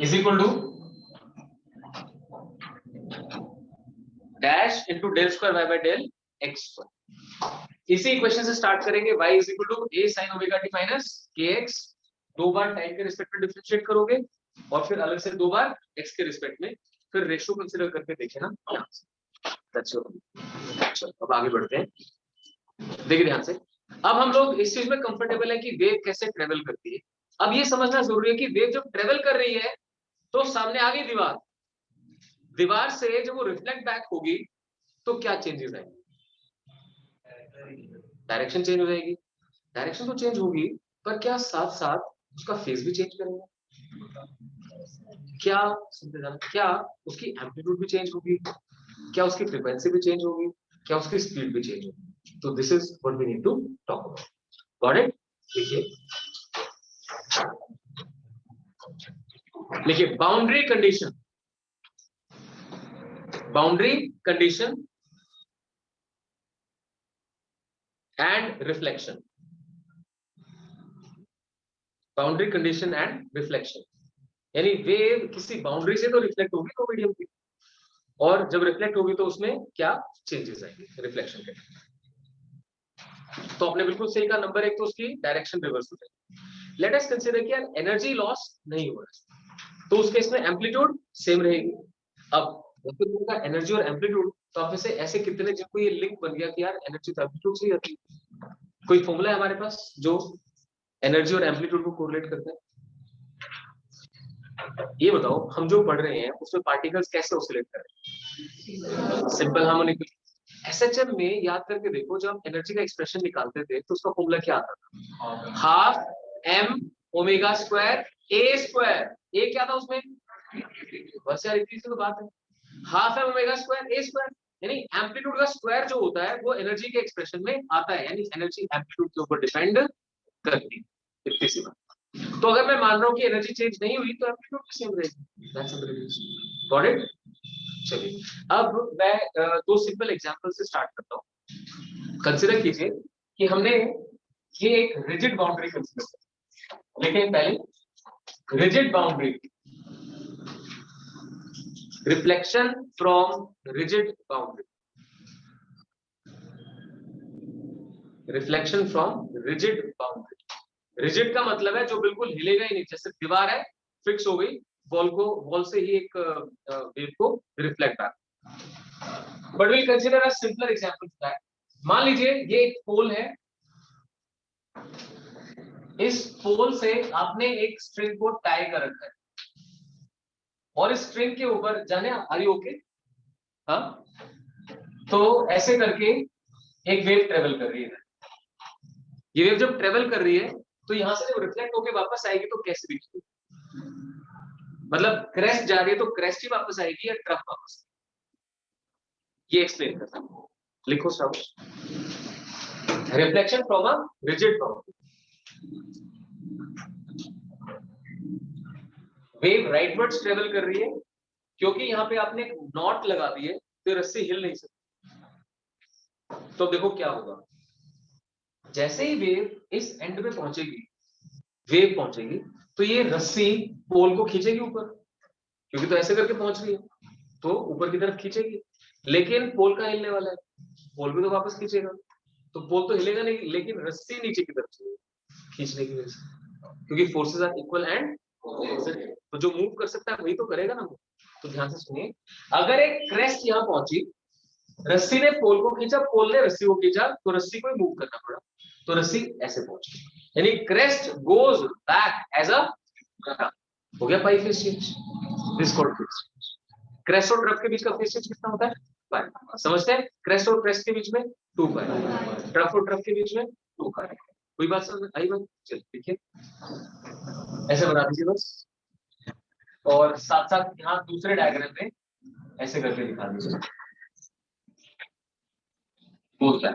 is equal to dash into del square y by del x square. इसी इक्वेशन से स्टार्ट करेंगे, y is equal to a sin omega t minus kx, दो बार टाइम के रिस्पेक्ट में डिफरेंशिएट करोगे और फिर अलग से दो बार x के रिस्पेक्ट में, फिर रेशियो कंसीडर करके देखे ना क्या आंसर। चलो अब आगे बढ़ते हैं, देखिए ध्यान से। अब हम लोग इस चीज में कंफर्टेबल है कि वेव कैसे ट्रेवल करती है। अब ये समझना जरूरी है कि वेव जब ट्रेवल कर रही है तो सामने आ गई दीवार, दीवार से जब वो रिफ्लेक्ट बैक होगी तो क्या चेंजेस आएंगे, डायरेक्शन चेंज हो जाएगी। डायरेक्शन तो चेंज होगी पर क्या साथ साथ उसका फेज भी चेंज करेगा, क्या क्या उसकी एम्पलीट्यूड भी चेंज होगी, क्या उसकी फ्रीक्वेंसी भी चेंज होगी, क्या उसकी स्पीड भी चेंज होगी। तो this is what we need to talk about. Got it? देखिए boundary condition, boundary condition and reflection, boundary condition and reflection, यानी वेव किसी बाउंड्री से तो रिफ्लेक्ट होगी तो मीडियम की, और जब रिफ्लेक्ट होगी तो उसमें क्या चेंजेस आएंगे रिफ्लेक्शन के। तो आपने बिल्कुल सही कहा, नंबर एक तो उसकी डायरेक्शन रिवर्स हो जाएगी। लेट अस कंसीडर कि यार एनर्जी लॉस नहीं हो रहा है तो उस केस में एम्पलीट्यूड सेम रहेगी। अब का एनर्जी और एम्पलीट्यूड, तो आप ऐसे कितने जिनको ये लिंक बन गया कि यार एनर्जी तो एम्पलीट्यूड से ही आती है। कोई फॉर्मूला है हमारे पास जो एनर्जी और एम्पलीट्यूड को कोरिलेट करता है? ये बताओ हम जो पढ़ रहे हैं उसमें पार्टिकल्स कैसे ऑसिलेट कर रहे हैं, सिंपल हार्मोनिक। एसएचएम में याद करके देखो, जब हम एनर्जी का एक्सप्रेशन निकालते थे तो उसका फॉर्मूला क्या आता था, हाफ एम ओमेगा स्क्वायर ए स्क्वायर। ए क्या था उसमें, बस यार इतनी सी तो बात है, हाफ एम ओमेगा स्क्वायर ए स्क्वायर, यानी एम्पलीट्यूड का स्क्वायर जो होता है वो एनर्जी के एक्सप्रेशन में आता है, यानी एनर्जी एम्पलीट्यूड के ऊपर डिपेंड करती है, इतनी सी बात। तो अगर मैं मान रहा हूं कि एनर्जी चेंज नहीं हुई तो एम्पलीट्यूड भी सेम रहेगी। That's simple. Got it? चलिए अब मैं दो सिंपल एग्जांपल से स्टार्ट करता हूं। कंसीडर कीजिए कि हमने ये एक रिजिड बाउंड्री कंसीडर की, लेकिन पहले rigid boundary, reflection from rigid boundary, reflection from rigid boundary. Rigid का मतलब है जो बिल्कुल हिलेगा ही नहीं, जैसे दीवार है फिक्स हो गई, वॉल से ही एक वेव को रिफ्लेक्ट आ। But will consider a simpler example for that. मान लीजिए ये एक पोल है, इस पोल से आपने एक स्ट्रिंग को टाई कर रखा है, और इस स्ट्रिंग के ऊपर जाने, आर यू ओके? हाँ, तो ऐसे करके एक वेव ट्रेवल कर रही है। ये वेव जब ट्रेवल कर रही है तो यहां से जब रिफ्लेक्ट होके वापस आएगी तो कैसे दिखेगी? मतलब क्रेस्ट जा रही है तो क्रेस्ट ही वापस आएगी या ट्रफ वापस? ये एक्सप्लेन करता हूं, लिखो सब। Reflection from a rigid boundary. Wave rightwards travel कर रही है क्योंकि यहाँ पे आपने एक नॉट लगा दी है तो रस्सी हिल नहीं सकती। तो देखो क्या होगा, जैसे ही वेव इस एंड में पहुंचेगी, वेव पहुंचेगी, तो ये रस्सी पोल को खींचेगी ऊपर, क्योंकि तो ऐसे करके पहुंच रही है तो ऊपर की तरफ खींचेगी। लेकिन पोल का हिलने वाला है, पोल भी तो वापस खींचेगा, तो पोल तो हिलेगा नहीं, लेकिन रस्सी नीचे की तरफ चलेगी खींचने की वजह से, क्योंकि फोर्सेस आर इक्वल एंड तो जो मूव कर सकता है वही तो करेगा ना। तो ध्यान से सुनिए, अगर एक क्रेस्ट यहाँ पहुंची, रस्सी ने पोल को खींचा, पोल ने रस्सी को खींचा, तो रस्सी को ही मूव करना पड़ा, तो रस्सी ऐसे पहुंची, यानी crest goes back as a, हो गया pi phase change. This called phase change. Crest और ट्रफ के बीच का फेस चेंज कितना होता है? पाई। समझते हैं? क्रेस्ट और क्रेस्ट के बीच में 2 पाई, ट्रफ और ट्रफ के बीच में 2 पाई। कोई बात समझ आई बात? चलिए देखिए, ऐसे बना दीजिए बस, और साथ साथ यहाँ दूसरे डायग्राम में ऐसे करके दिखा दीजिए। बोलता है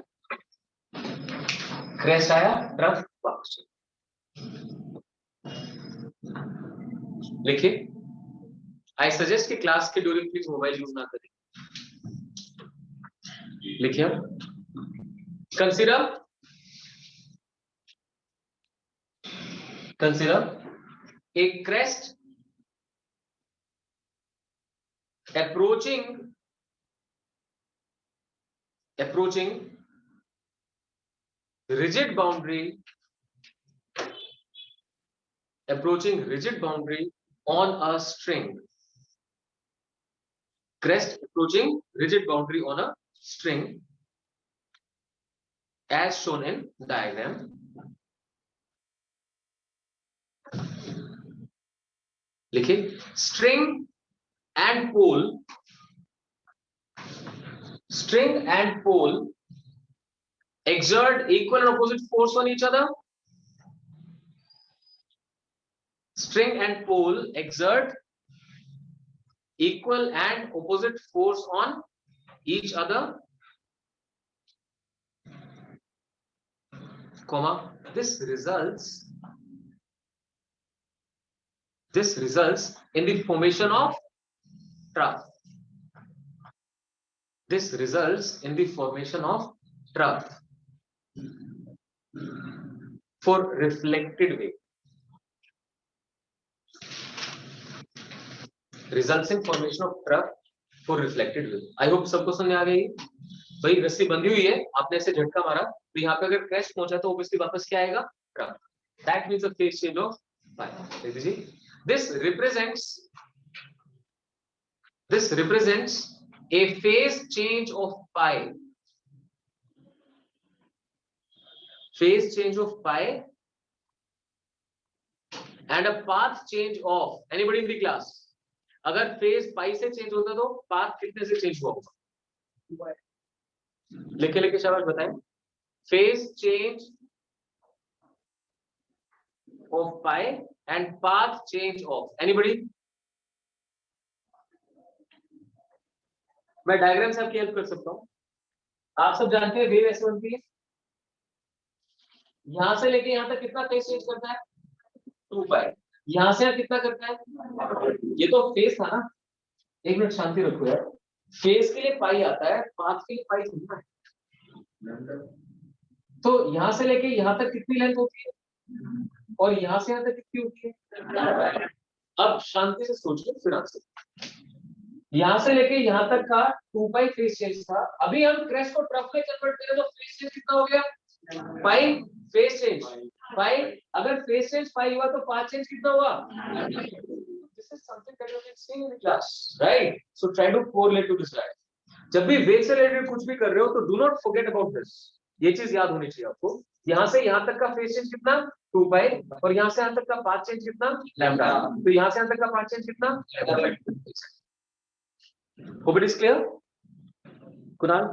क्रेस्ट आया, ट्रफ वापस। लिखिए, आई सजेस्ट कि क्लास के ड्यूरिंग प्लीज मोबाइल यूज ना करें। लिखिए, consider a crest approaching rigid boundary on a string. Crest approaching rigid boundary on a string as shown in diagram. लिखिए, string and pole exert equal and opposite force on each other. String and pole exert equal and opposite force on each other, comma, this results in the formation of trough. This results in the formation of trough for reflected wave. Results in formation of trough for reflected wave. I hope सबको समझ आ गई। भाई रस्सी बंधी हुई है, आपने ऐसे झटका मारा, तो यहाँ पे अगर क्रैश पहुंचा तो ऑब्वियसली वापस क्या आएगा? Trough. That means a phase change of pi. देख दीजिए, this represents a phase change of pi. Phase change of pi and a path change of, anybody in the class? अगर फेज पाई से चेंज होता तो पाथ कितने से चेंज हुआ होगा? लिखे शाबाश बताएं। Phase change of pi and path change of, anybody? मैं डायग्राम से आपकी हेल्प कर सकता हूं। आप सब जानते हैं वेव ऐसे बनती है, यहां से लेके यहां तक कितना फेज चेंज करता है? 2 पाई। यहां से कितना करता है? ये तो फेज था ना, एक मिनट शांति रखो यार। फेज के लिए पाई आता है, पाथ के लिए पाई थोड़ी है। तो यहां से लेके यहां तक कितनी लेंथ होती है, और यहां से यहां तक कितनी होती है? अब शांति से सोच लो फिर आंसर। यहां से लेके यहां तक का 2 पाई फेज चेंज था, अभी हम क्रेस्ट को ट्रफ में कन्वर्ट करें तो फेज चेंज कितना हो गया? पाई फेज चेंज पाई। अगर फेज चेंज पाई हुआ तो पाथ चेंज कितना हुआ? This is something that you can see in the class, right? So try to correlate to this line. जब भी वेव से रिलेटेड कुछ भी कर रहे हो तो do not forget about this. ये चीज याद होनी चाहिए आपको यहाँ से यहाँ तक का फेज चेंज कितना 2 पाई, और यहाँ से यहाँ तक का पाथ चेंज कितना लैम्डा, तो यहाँ से यहाँ तक का पाथ चेंज कितना lambda. Hope it is clear Kunal,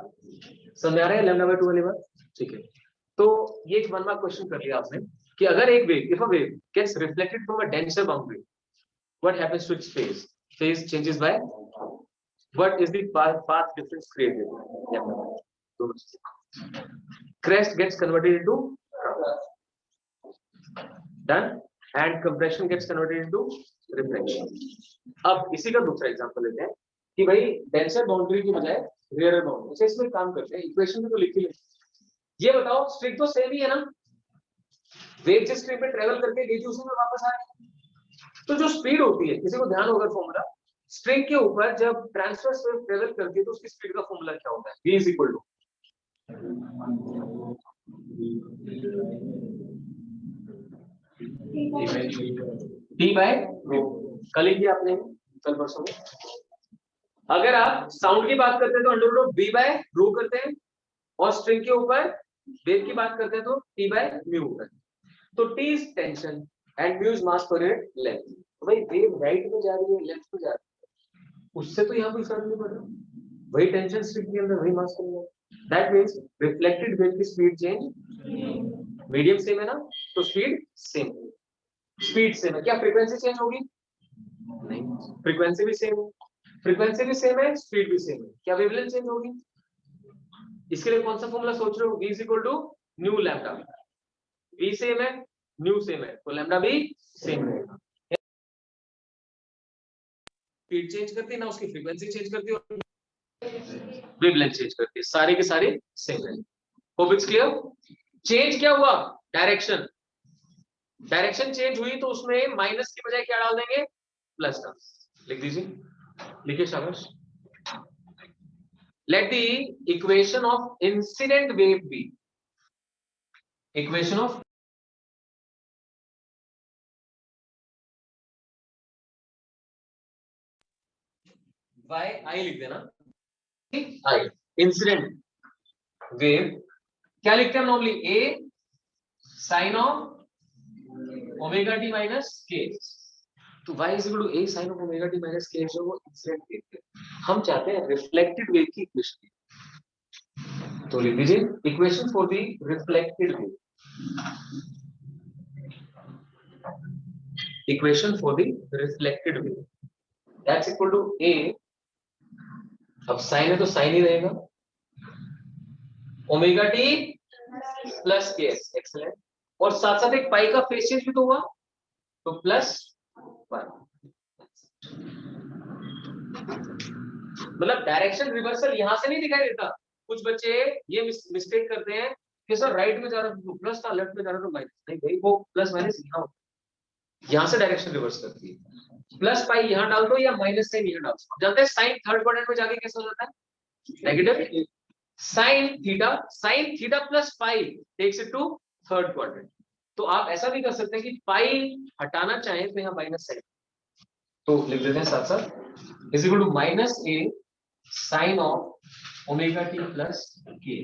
समझ आ रहा है लैम्डा बाय 2 वाली बात? ठीक है, तो ये एक 1 मार्क क्वेश्चन कर लिया आपने कि अगर एक wave, if a wave gets reflected from a denser boundary, what happens to its phase? Phase changes by what is the path difference created? Crest gets converted into done, and compression gets converted into reflection. अब इसी का दूसरा एग्जांपल लेते हैं कि भाई डेंसर बाउंड्री की बजाय रेयर बाउंड्री। अच्छा, इसमें काम करते हैं, इक्वेशन में तो लिख ही ले। ये बताओ स्ट्रिंग तो सेम ही है ना, वेव जिस स्ट्रिंग पे ट्रेवल करके गई थी उसी में वापस आ रही है, तो जो स्पीड होती है, किसी को ध्यान होगा फॉर्मूला, स्ट्रिंग के ऊपर जब ट्रांसवर्स वेव ट्रेवल करती है तो उसकी स्पीड का फॉर्मूला क्या होता है? v is equal to t by rho. कल ही किया आपने, कल परसों में। अगर आप साउंड की बात करते हैं तो अंडर रूट v बाय रो करते हैं, और स्ट्रिंग के ऊपर वेव की बात करते हैं तो t बाय म्यू होता है। तो t is tension and mu is mass per unit length. तो भाई वेव राइट में जा रही है लेफ्ट में जा रही है, उससे तो यहाँ कोई फर्क नहीं पड़ रहा, वही टेंशन स्ट्रिंग के अंदर वही मास करेगा। दैट मींस रिफ्लेक्टेड वेव की स्पीड चेंज, मीडियम सेम है ना, तो स्पीड सेम, स्पीड सेम है, क्या फ्रीक्वेंसी चेंज होगी? नहीं, फ्रीक्वेंसी भी सेम है, फ्रीक्वेंसी भी सेम है, स्पीड भी सेम है, क्या वेवलेंथ चेंज होगी? इसके लिए कौन सा फॉर्मूला सोच रहे हो? v is equal to nu lambda, v same है न्यू सेम है तो लैम्डा भी सेम रहेगा। स्पीड चेंज करती है ना, उसकी फ्रीक्वेंसी चेंज करती है और वेवलेंथ चेंज करती है, सारे के सारे सेम है। Hope it's clear. चेंज क्या हुआ? डायरेक्शन, डायरेक्शन चेंज हुई तो उसमें माइनस की बजाय क्या डाल देंगे? प्लस का। लिख दीजिए, लिखिए शाबाश। Let the equation of incident wave be, equation of y i लिख देना, i इंसिडेंट वेव क्या लिखते हैं normally? a sine of omega t minus k, तो y is equal to a sine of omega t minus k, जो वो इंसिडेंट वेव है। हम चाहते हैं रिफ्लेक्टेड वेव की इक्वेशन, तो लिख दीजिए equation for the reflected wave, equation for the reflected wave that's equal to a, अब साइन है तो साइन ही रहेगा, omega t plus k s, excellent, और साथ साथ एक पाई का फेज चेंज भी तो हुआ, तो प्लस वन, मतलब डायरेक्शन रिवर्सल यहां से नहीं दिखाई देता। कुछ बच्चे ये मिस्टेक करते हैं कि सर राइट में जा रहा तो प्लस था, लेफ्ट में जा रहा तो माइनस, नहीं भाई वो प्लस माइनस यहाँ से डायरेक्शन रिवर्स करती है। प्लस पाई यहाँ डाल दो या माइनस साइन यहाँ डाल दो। जानते हैं साइन थर्ड क्वाड्रेंट में जाके कैसे हो जाता है? Negative. Sine theta plus pi takes it to third quadrant. तो आप ऐसा भी कर सकते हैं कि पाई हटाना चाहें तो यहाँ माइनस साइन, तो लिख देते हैं साथ साथ is equal to minus a sine of omega t plus k.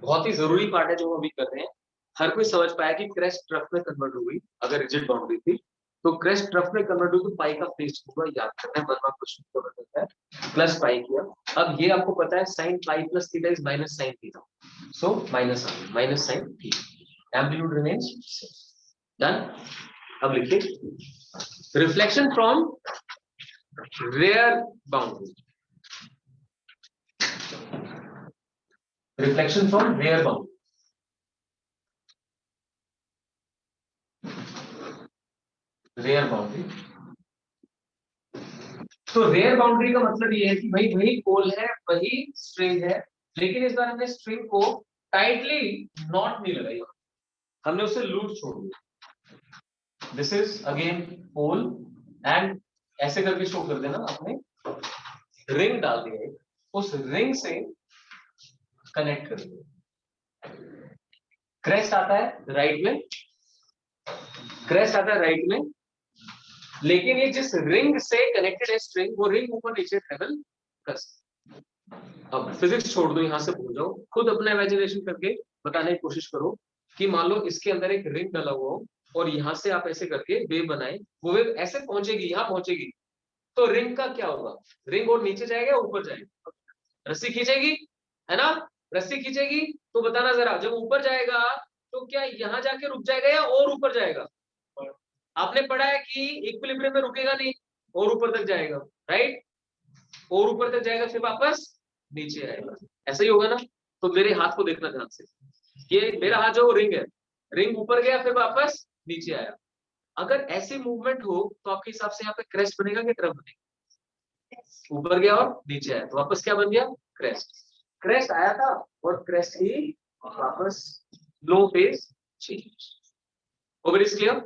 बहुत ही जरूरी पार्ट है जो हम अभी कर रहे हैं। हर कोई समझ पाया कि क्रेस्ट ट्रफ में कन्वर्ट हो गई, अगर रिजिड बाउंड्री थी तो क्रेस्ट ट्रफ में कन्वर्ट हुई तो पाई का फेज होगा, याद करना है, बनवा क्वेश्चन को बताता है, प्लस पाई किया। अब ये आपको पता है sine pi plus theta is minus sine theta, so minus minus sine theta, amplitude remains done. अब लिखिए reflection from rare boundary, reflection from rare boundary, rare boundary. तो रेयर बाउंड्री का मतलब ये है कि भाई वही पोल है, वही स्ट्रिंग है, लेकिन इस बार हमने स्ट्रिंग को टाइटली नॉट नहीं लगाई, हमने उसे लूज छोड़ दिया। This is again pole and ऐसे करके शो कर देना, आपने रिंग डाल दिया, उस रिंग से कनेक्ट कर दिया। क्रेस्ट आता है राइट में, क्रेस्ट आता है राइट में, लेकिन ये जिस रिंग से कनेक्टेड है स्ट्रिंग, वो रिंग ऊपर नीचे ट्रेवल कर सकती है। अब फिजिक्स छोड़ दो, यहाँ से भूल जाओ, खुद अपना इमेजिनेशन करके बताने की कोशिश करो कि मान लो इसके अंदर एक रिंग डला हुआ हो और यहाँ से आप ऐसे करके वेव बनाए, वो वेव ऐसे पहुंचेगी, यहाँ पहुंचेगी, तो रिंग का क्या होगा? रिंग और नीचे जाएगा, ऊपर जाएगा, रस्सी खींचेगी, है ना? रस्सी खींचेगी तो बताना जरा, जब ऊपर जाएगा तो क्या यहाँ जाके रुक जाएगा या और ऊपर जाएगा? आपने पढ़ा है कि इक्विलिब्रियम में रुकेगा नहीं और ऊपर तक जाएगा, राइट? और ऊपर तक जाएगा फिर वापस नीचे आएगा, ऐसा ही होगा ना? तो मेरे हाथ को देखना ध्यान से, ये मेरा हाथ जो रिंग है, रिंग ऊपर गया फिर वापस नीचे आया। अगर ऐसी मूवमेंट हो तो आपके हिसाब से यहाँ पे क्रेस्ट बनेगा कि ट्रफ बनेगा? ऊपर गया और नीचे आया तो वापस क्या बन गया? क्रेस्ट। क्रेस्ट आया था और क्रेस्ट ही वापस लो phase change. Over is clear?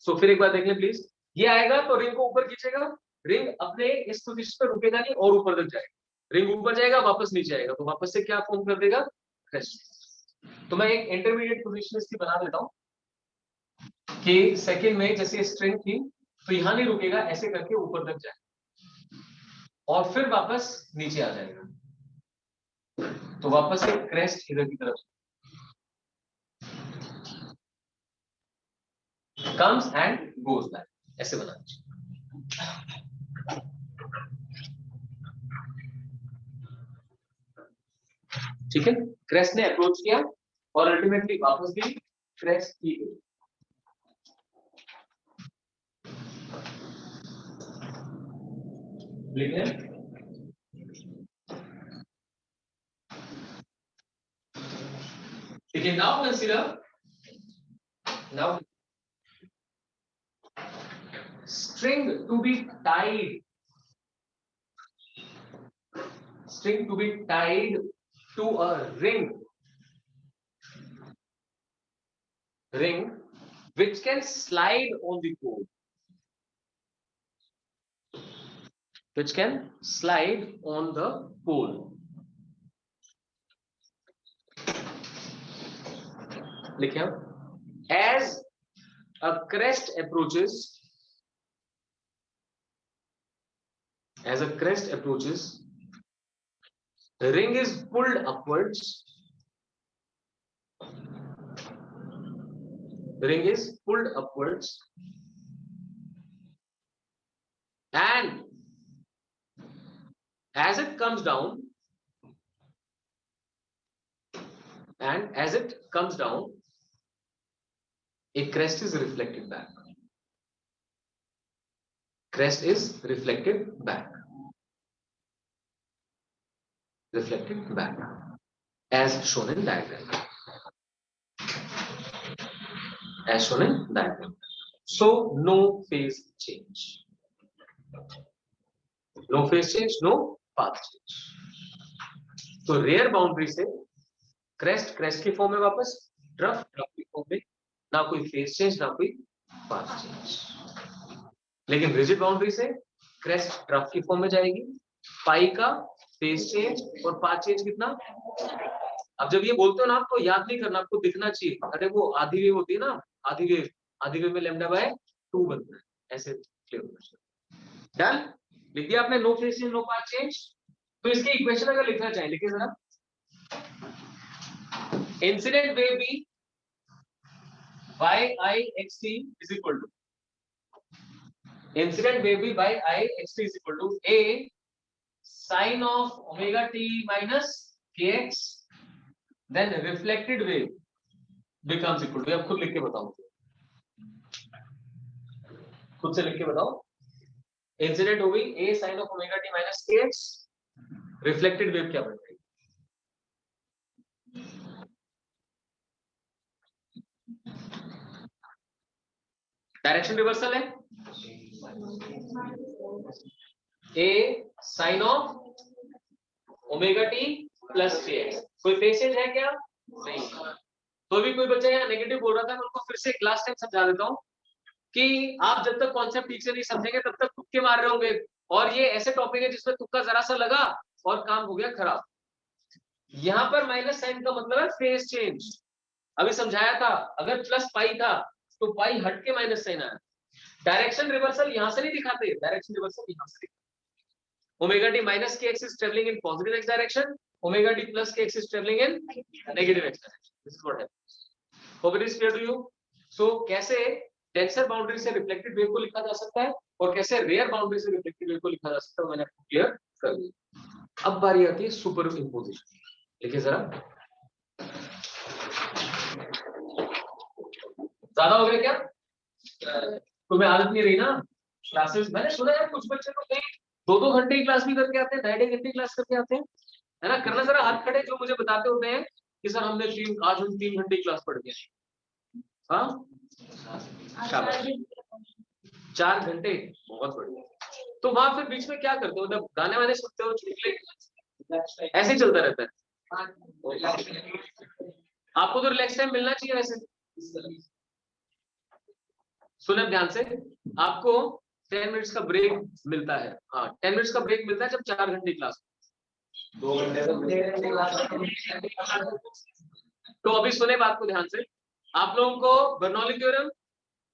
So फिर एक बार देख लें प्लीज, ये आएगा तो रिंग को ऊपर खींचेगा, रिंग अपने इस पोजीशन पर रुकेगा नहीं और ऊपर तक जाएगा, रिंग ऊपर जाएगा वापस नीचे आएगा तो वापस से क्या फॉर्म कर देगा? क्रेस्ट। तो मैं एक इंटरमीडिएट पोजीशन इसकी बना देता हूं कि सेकंड में जैसे स्ट्रिंग थी तो यहां नहीं रुकेगा, ऐसे करके ऊपर तक जाएगा और फिर वापस नीचे आ जाएगा, तो वापस से क्रेस्ट इधर की तरफ comes and goes back, ऐसे बनाना चाहिए। ठीक है, क्रेस्ट ने अप्रोच किया और अल्टीमेटली वापस भी क्रेस्ट की गई। ठीक है, now consider, now string to be tied, string to be tied to a ring which can slide on the pole, which can slide on the pole. लिखे हम, as a crest approaches, as a crest approaches, the ring is pulled upwards, the ring is pulled upwards, and as it comes down, and as it comes down, a crest is reflected back. Crest is reflected back. Reflected back, as shown in diagram. As shown in diagram. So no phase change. No phase change, no path change. तो रेयर बाउंड्री से क्रेस्ट क्रेस्ट की फॉर्म में वापस, ट्रफ ट्रफ की फॉर्म में, ना कोई फेस चेंज ना कोई पाथ चेंज। लेकिन रिजिड बाउंड्री से क्रेस्ट ट्रफ की फॉर्म में जाएगी, पाई का फेस चेंज और पाथ चेंज कितना? अब जब ये बोलते हो ना, आपको याद नहीं करना, आपको दिखना चाहिए, अरे वो आधी वेव होती है ना, आधी वेव में लैम्डा बाय 2 बनता है, ऐसे क्लियर होना चाहिए। डन? लिख दिया आपने, no phase change no path change. तो इसकी इक्वेशन अगर लिखना चाहे लिखिए जरा, इंसिडेंट वेव भी by IXT is equal to, incident wave by IXT is equal to A sin of omega t minus kx, then reflected wave becomes equal to, अब खुद लिख के बताओ, खुद से लिख के बताओ, इंसिडेंट हो गई A sin of omega t minus kx, reflected wave क्या बन गई? डायरेक्शन रिवर्सल है, A sin of omega t plus kx, कोई फेस चेंज है क्या? नहीं। तो भी कोई बच्चा यहाँ नेगेटिव बोल रहा था, मैं उनको फिर से लास्ट टाइम समझा देता हूँ कि आप जब तक कॉन्सेप्ट ठीक से नहीं समझेंगे तब तक तुक्के मार रहे होंगे, और ये ऐसे टॉपिक है जिसमें तुक्का जरा सा लगा और काम हो गया खराब। यहाँ पर माइनस साइन का मतलब है फेस चेंज, अभी समझाया था, अगर प्लस पाई था तो पाई हट के माइनस साइन आया। डायरेक्शन रिवर्सल यहां से नहीं दिखाते, डायरेक्शन रिवर्सल यहां से दिखाते। Omega t minus kx is traveling in positive x direction. Omega t plus kx is traveling in negative x direction. This is what happens. Hope it is clear to you. So कैसे टेंसर बाउंड्री से रिफ्लेक्टेड वेव को लिखा जा सकता है और कैसे रेयर बाउंड्री से रिफ्लेक्टेड वेव को लिखा जा सकता है, मैंने आपको क्लियर कर दिया। अब बारी आती है सुपर इम्पोजिशन। देखिए जरा, ज्यादा हो गया क्या? तुम्हें आदत नहीं रही ना क्लासेस? मैंने सुना है कुछ बच्चे तो कहीं 2-2 घंटे की क्लास भी करके आते हैं, 2.5 घंटे की क्लास करके आते हैं, है ना? करना जरा हाथ खड़े जो मुझे बताते होते हैं कि सर हमने आज हम 3 घंटे की क्लास पढ़ के। हाँ शाबाश, 4 घंटे, बहुत बढ़िया। तो वहां फिर बीच में क्या करते हो? मतलब गाने वाने सुनते हो, चुटकुले, ऐसे ही चलता रहता है? आपको तो रिलैक्स टाइम मिलना चाहिए वैसे। सुने ध्यान से, आपको 10 मिनट्स का ब्रेक मिलता है। हाँ 10 मिनट्स का ब्रेक मिलता है जब 4 घंटे क्लास, 2 घंटे तो अभी सुने बात को ध्यान से। आप लोगों को Bernoulli theorem,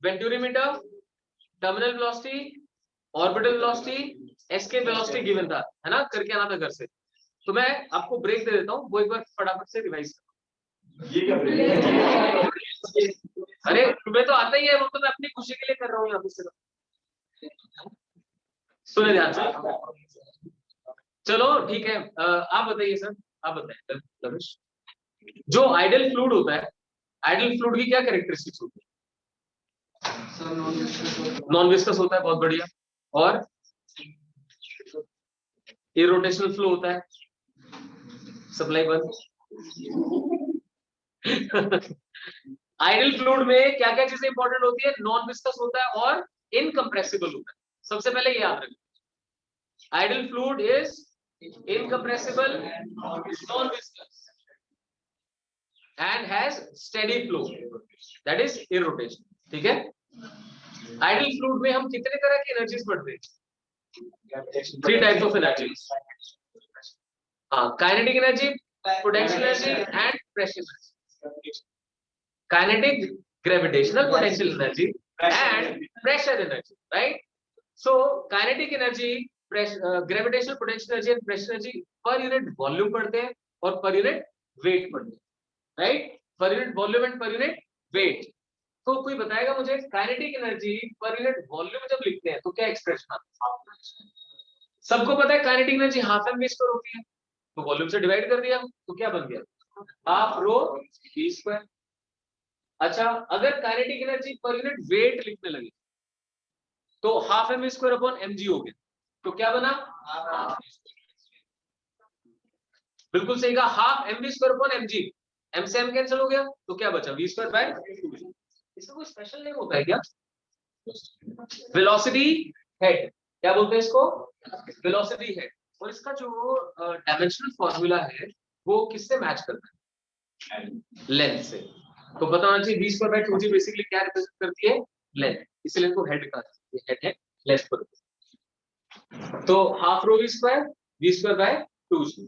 venturi meter, terminal velocity, orbital velocity, escape velocity given था, है ना? करके आना था घर से। तो मैं आपको ब्रेक दे देता हूँ, वो एक बार फटाफट से रिवाइज करो। ये क्या ब्रेक? अरे तुम्हें तो आता ही है, वो तो मैं अपनी खुशी के लिए कर रहा हूँ यहाँ पे। सुने ध्यान से, चलो ठीक है। आप बताइए सर, आप बताइए रमेश, जो आइडल फ्लूइड होता है, आइडल फ्लूइड की क्या कैरेक्टरिस्टिक्स होती है? नॉन विस्कस होता है, बहुत बढ़िया। और इरोटेशनल फ्लो होता है, सप्लाई बंद। आइडल फ्लूइड में क्या क्या चीजें इंपॉर्टेंट होती है? नॉन विस्कस होता है और इनकम्प्रेसिबल होता है। सबसे पहले ये याद रखिए, ideal fluid is incompressible, non viscous and has steady flow, that is irrotation। ठीक है? आइडल फ्लूइड में हम कितने तरह की एनर्जीज पढ़ते हैं? 3 टाइप्स ऑफ एनर्जीज। हाँ, kinetic energy, potential energy and pressure energy. Kinetic, gravitational, potential energy and pressure energy, right? So kinetic energy, gravitational, potential energy and pressure energy per unit volume पढ़ते हैं और पर यूनिट वेट पढ़ते हैं, राइट? पर यूनिट वॉल्यूम एंड पर यूनिट वेट। तो कोई बताएगा मुझे kinetic energy per unit volume जब लिखते हैं तो क्या एक्सप्रेशन आता है? सबको पता है kinetic energy half m v square होती है, तो वॉल्यूम से डिवाइड कर दिया तो क्या बन गया? Half rho v square. अच्छा, अगर kinetic energy per unit weight लिखने लगे तो half m v square upon m g हो गया, तो क्या बना? बिल्कुल सही कहा, half m v square upon m g. M से एम कैंसिल हो गया तो क्या बचा? V square by 2। इसका कोई स्पेशल नेम होता है क्या? वेलोसिटी हेड, क्या बोलते हैं इसको? Velocity head. और इसका जो डायमेंशनल फॉर्मूला है वो किससे मैच करता है? लेंथ से। तो पता होना चाहिए, v square by 2g basically क्या रिप्रेजेंट करती है? लेंथ, इसलिए इसको हेड कहा जाता है। हेड है लेंथ पर। तो half rho v square by 2g।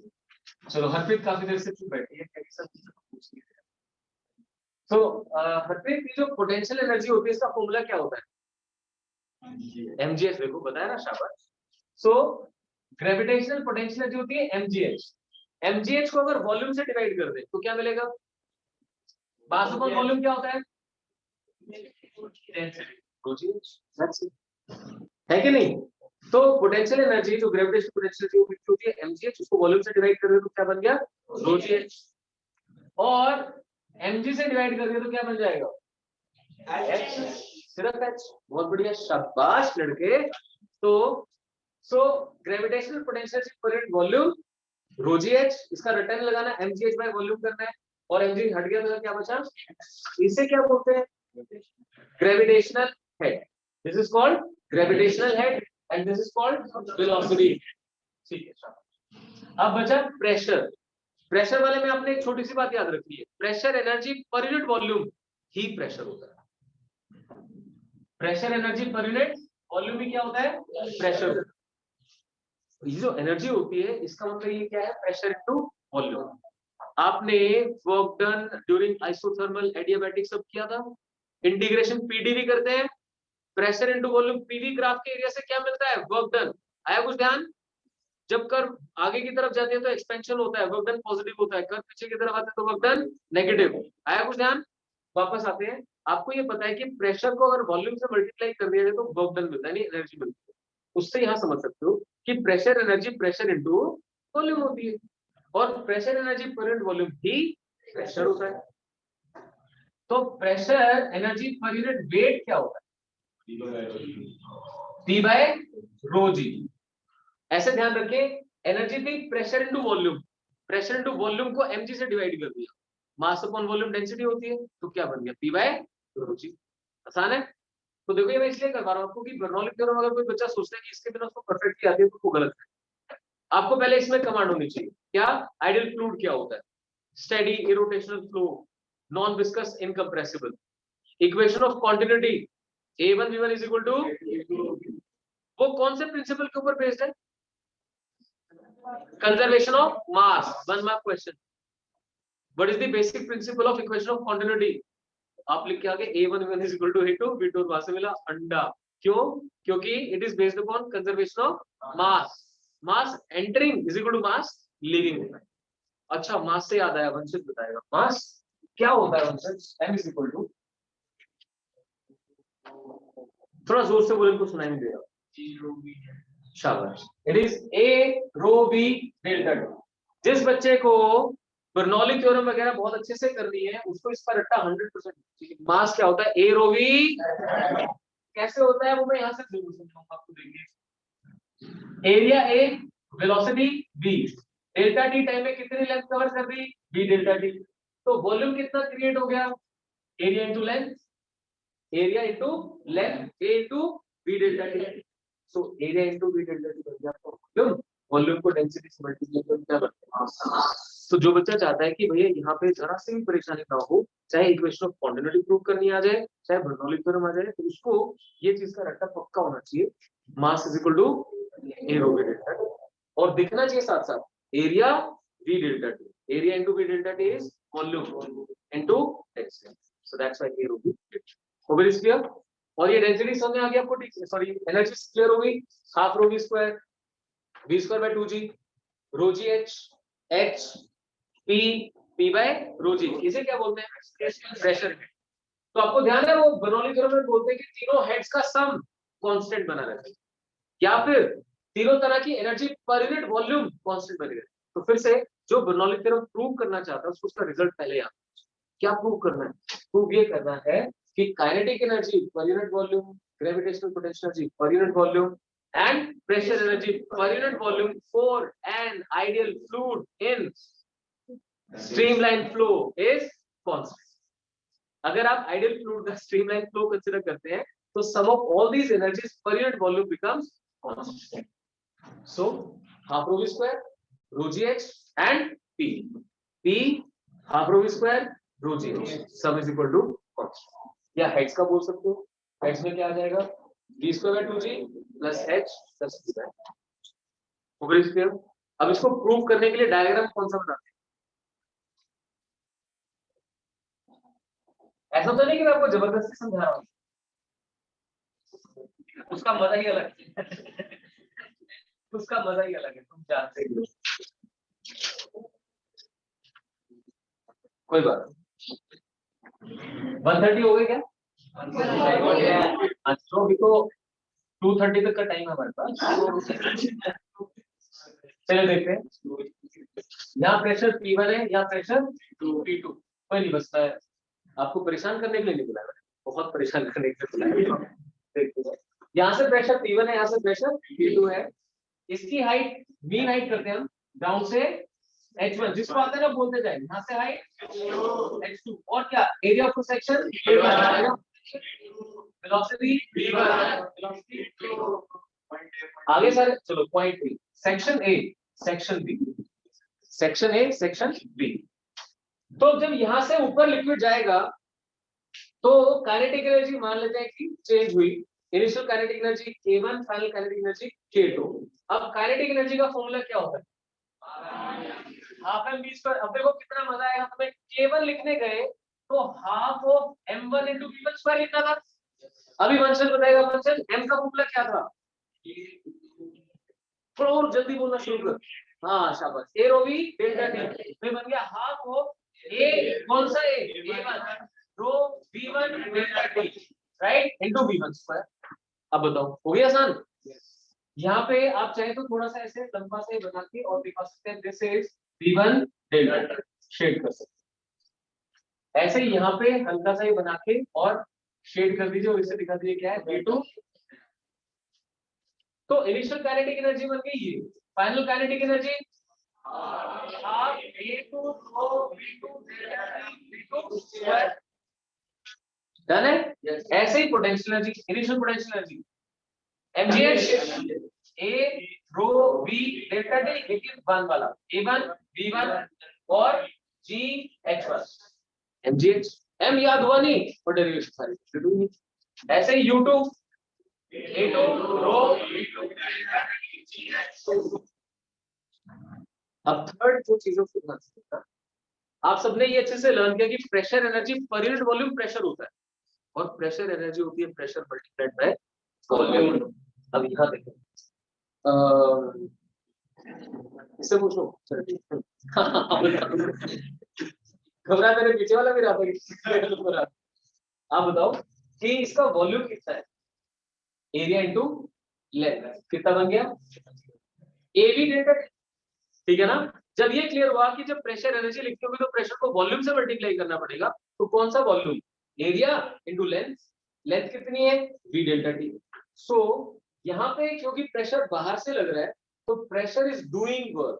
चलो हरप्रीत काफी देर से चुप बैठी है, तो हरप्रीत की जो पोटेंशियल एनर्जी होती है इसका फॉर्मूला क्या होता है? mgh। देखो बताया ना, शाबाश। सो ग्रेविटेशनल पोटेंशियल एनर्जी होती है mgh। mgh को अगर वॉल्यूम से डिवाइड कर दे तो क्या मिलेगा? मास अपॉन वॉल्यूम क्या होता है? है कि नहीं? तो पोटेंशियल एनर्जी, जो ग्रेविटेशनल पोटेंशियल एनर्जी होती है mgh, उसको वॉल्यूम से डिवाइड कर दे तो क्या बन गया? ρgh। और mg से डिवाइड कर दे तो क्या बन जाएगा? h, सिर्फ h। बहुत बढ़िया, शाबाश लड़के। तो ग्रेविटेशनल पोटेंशियल पर यूनिट वॉल्यूम ρgh, इसका रिटर्न लगाना mgh बाय वॉल्यूम करना है, और mg हट गया तो क्या बचा? इसे क्या बोलते हैं? Gravitational head. This is called gravitational head and this is called velocity. ठीक है, अब बचा प्रेशर। प्रेशर वाले में आपने एक छोटी सी बात याद रखनी है, pressure energy per unit volume ही प्रेशर होता है। Pressure energy per unit volume भी क्या होता है? प्रेशर। ये जो एनर्जी होती है इसका मतलब ये क्या है? Pressure into volume. आपने work done during isothermal adiabatic सब किया था, इंटीग्रेशन पीडीवी करते हैं, pressure into volume PV graph के एरिया से क्या मिलता है? Work done. आया कुछ ध्यान? जब कर्व आगे की तरफ जाती है तो एक्सपेंशन होता है, वर्क डन पॉजिटिव होता है, कर्व पीछे की तरफ आता है तो वर्क डन नेगेटिव। आया कुछ ध्यान? वापस आते हैं, आपको ये पता है कि प्रेशर को अगर वॉल्यूम से मल्टीप्लाई कर दिया जाए तो वर्क डन मिलता है, नहीं एनर्जी मिलती है। उससे यहाँ समझ सकते हो कि pressure energy pressure into volume होती है, और pressure energy per unit volume ही प्रेशर होता है। तो pressure energy per unit weight क्या होता है? P by rho g. ऐसे ध्यान रखें, एनर्जी थी pressure into volume, pressure into volume को mg से डिवाइड कर दिया, मास अपॉन वॉल्यूम डेंसिटी होती है, तो क्या बन गया? P बाय रो जी। आसान है। तो देखो ये मैं इसलिए कर पा रहा हूँ आपको कि बर्नौली थ्योरम अगर कोई बच्चा सोचता है कि इसके बिना उसको परफेक्टली आती है तो वो गलत है। आपको पहले इसमें कमांड होनी चाहिए, क्या? आइडियल फ्लूइड क्या होता है? Steady irrotational flow, non viscous incompressible, equation of continuity A1 V1 is equal to, वो कौन से प्रिंसिपल के ऊपर बेस्ड है? Conservation of mass. 1 mark question. What is the basic principle of equation of continuity? आप लिख के आगे A1 V1 is equal to A2 V2, और वहां से मिला अंडा। क्यों? क्योंकि it is based upon conservation of mass. Mass entering is equal to mass leaving. अच्छा, मास से याद आया, वंशित बताएगा मास क्या होता है। वंशित m इज इक्वल टू, थोड़ा जोर से बोले, इनको सुनाई नहीं दे रहा। शाबाश। It is A rho V delta t. जिस बच्चे को बर्नौली थ्योरम वगैरह बहुत अच्छे से करनी है उसको इसका रट्टा 100%। मास क्या होता है? A rho V। कैसे होता है वो मैं यहाँ से जरूर समझाऊंगा आपको, देखिए। Area A, velocity V, delta T time में कितनी लेंथ कवर कर दी? V delta T. तो वॉल्यूम कितना क्रिएट हो गया? Area into length, area into length, A into V delta t. So area into V delta T बन गया आपका वॉल्यूम को डेंसिटी से मल्टीप्लाई करके क्या बनता है। तो जो बच्चा चाहता है कि भैया यहाँ पे जरा से भी परेशानी ना हो, चाहे इक्वेशन ऑफ कॉन्टिन्यूटी प्रूव करनी आ जाए, चाहे बर्नौली थ्योरम आ जाए, तो उसको ये चीज का रट्टा पक्का होना चाहिए, mass is equal to A rho V delta t, और दिखना चाहिए साथ साथ area V delta t, area into V delta t is volume into density, so that's why A rho V delta t. Clear? और ये डेंसिटी समझ में आ गया आपको? ठीक है, सॉरी एनर्जी क्लियर हो गई। Half rho V square, V square by 2g, rho g H P by rho g, इसे क्या बोलते हैं? प्रेशर। तो आपको ध्यान है वो बर्नौली थ्योरम में बोलते हैं कि तीनों हेड्स का सम कांस्टेंट बना रहता है, या फिर तीनों तरह की energy per unit volume constant बनी रहती है। तो फिर से जो बर्नौली थ्योरम प्रूव करना चाहता है उसको उसका रिजल्ट पहले आता है। क्या प्रूव करना है? प्रूव ये करना है कि kinetic energy per unit volume, gravitational potential energy per unit volume and pressure energy per unit volume for an ideal fluid in streamline flow is constant. अगर आप ideal fluid का streamline flow consider करते हैं तो sum of all these energies per unit volume becomes constant. So half rho v square rho g h and p half rho v square rho g h sum is equal to constant. या heads का बोल सकते हो, heads में क्या आ जाएगा? V square by 2g plus h plus p by। अब इसको प्रूव करने के लिए डायग्राम कौन सा बनाते हैं? ऐसा तो नहीं कि मैं आपको जबरदस्ती समझा रहा हूँ, उसका मजा ही अलग है। उसका मजा ही अलग है, तुम जानते हो। कोई बात 130 हो गए क्या? अच्छा, अभी तो 2:30 तक का टाइम है हमारे पास। चलो देखते हैं, यहाँ प्रेशर P1 है, यहाँ प्रेशर P2। कोई नहीं, बस मैं आपको परेशान करने के लिए नहीं बुलाया, बहुत परेशान करने के लिए बुलाया। देखते हैं, यहाँ से प्रेशर P1 है, यहाँ से प्रेशर P2 है। इसकी हाइट मीन हाइट करते हैं हम, ग्राउंड से H1 जिसको आते हैं ना बोलते जाए, यहाँ से हाइट H2, और क्या area of section velocity velocity आगे सर। चलो point B, section A section B, section A section B. तो जब यहां से ऊपर लिक्विड जाएगा तो काइनेटिक एनर्जी मान लेते हैं कि चेंज हुई, initial kinetic energy K1, final kinetic energy K2। अब काइनेटिक एनर्जी का फॉर्मूला क्या होता है? Half m v square. अब देखो कितना मजा आएगा, हमें K1 लिखने गए तो half of m1 into v1 square लिखना था। अभी वंशज बताएगा, वंशज m का फॉर्मूला क्या था? थोड़ा और जल्दी बोलना शुरू कर। हाँ शाबाश, A rho B delta T में बन गया हाफ हो ए, कौन सा A one rho B one delta T right into B one square. अब बताओ हो गया आसान। यहाँ पे आप चाहे तो थोड़ा सा ऐसे लंबा से बना के और दिखा सकते हैं this is b one delta shade कर सकते हैं। ऐसे ही यहाँ पे हल्का सा ही बना के और शेड कर दीजिए और इसे दिखा दीजिए क्या है B2। तो इनिशियल काइनेटिक एनर्जी बन गई ये, final kinetic energy half A2 rho B2 delta B2 square. Done है। ऐसे ही potential energy, initial potential energy mgh a rho b delta T लेकिन वन वाला a1 b1 और g h1 mgh m याद हुआ नहीं और डेरिवेशन सारी शुरू नहीं। ऐसे ही u2 a2 rho b2 delta T g h2। अब थर्ड जो चीजों को ध्यान से देखना, आप सबने ये अच्छे से लर्न किया कि pressure energy per unit volume pressure होता है और प्रेशर एनर्जी होती है प्रेशर मल्टीप्लाइड बाय वॉल्यूम। अब यहाँ देखो इससे पूछो घबरा मेरे पीछे वाला भी रहा था। आप बताओ कि इसका वॉल्यूम कितना है, एरिया इनटू लेंथ कितना बन गया एवी डेल्टा, ठीक है ना। जब ये क्लियर हुआ कि जब प्रेशर एनर्जी लिखते होगे तो प्रेशर को वॉल्यूम से मल्टीप्लाई करना पड़ेगा, तो कौन सा volume, area into length, length कितनी है v डेल्टा टी। सो यहाँ पे क्योंकि प्रेशर बाहर से लग रहा है तो pressure is doing work,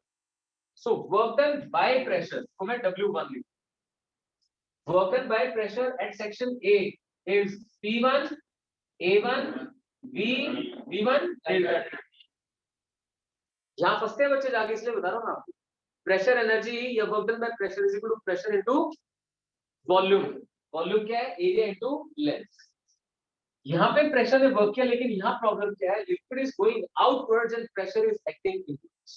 so work done by pressure को मैं W1 लिखूं, work done by pressure at section A is P1 A1 V1 delta T. यहाँ फंसते हैं बच्चे जाके, इसलिए बता रहा हूँ आपको, प्रेशर एनर्जी या work done by pressure is equal to pressure into volume. Volume क्या है, एरिया इनटू लेंथ। यहाँ पे प्रेशर ने वर्क किया लेकिन यहाँ प्रॉब्लम क्या है, liquid is going outwards and pressure is acting inwards,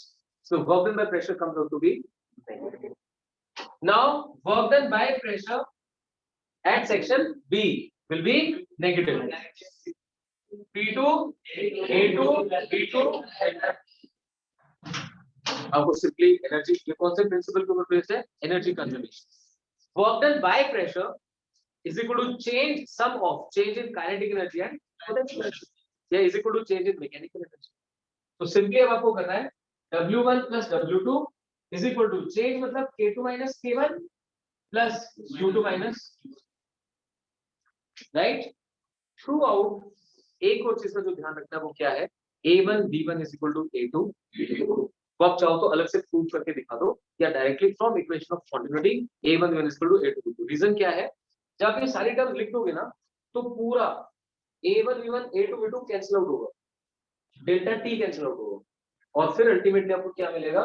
so work done by pressure comes out to be negative. Now work done by pressure at section B will be negative, P2 A2 B2। आपको सिंपली एनर्जी, ये कौन से प्रिंसिपल के ऊपर बेस्ड है, energy conservation. Work done by pressure is equal to change sum of change in kinetic energy and potential energy, yeah is equal to change in mechanical energy। तो सिंपली अब आपको करना है W1 plus W2 is equal to change मतलब K2 minus K1 plus U2 minus, right. Through out एक और चीज का जो ध्यान रखना है वो क्या है, A1 B1 is equal to A2 B2। वो आप चाहो तो अलग से प्रूव करके दिखा दो या directly from equation of quantity A1 B1 is equal to A2 B2। Reason क्या है, जब ये सारी टर्म्स लिख दोगे ना तो पूरा A1 B1 A2 B2 cancel out होगा, डेल्टा टी कैंसिल आउट होगा और फिर अल्टीमेटली आपको क्या मिलेगा,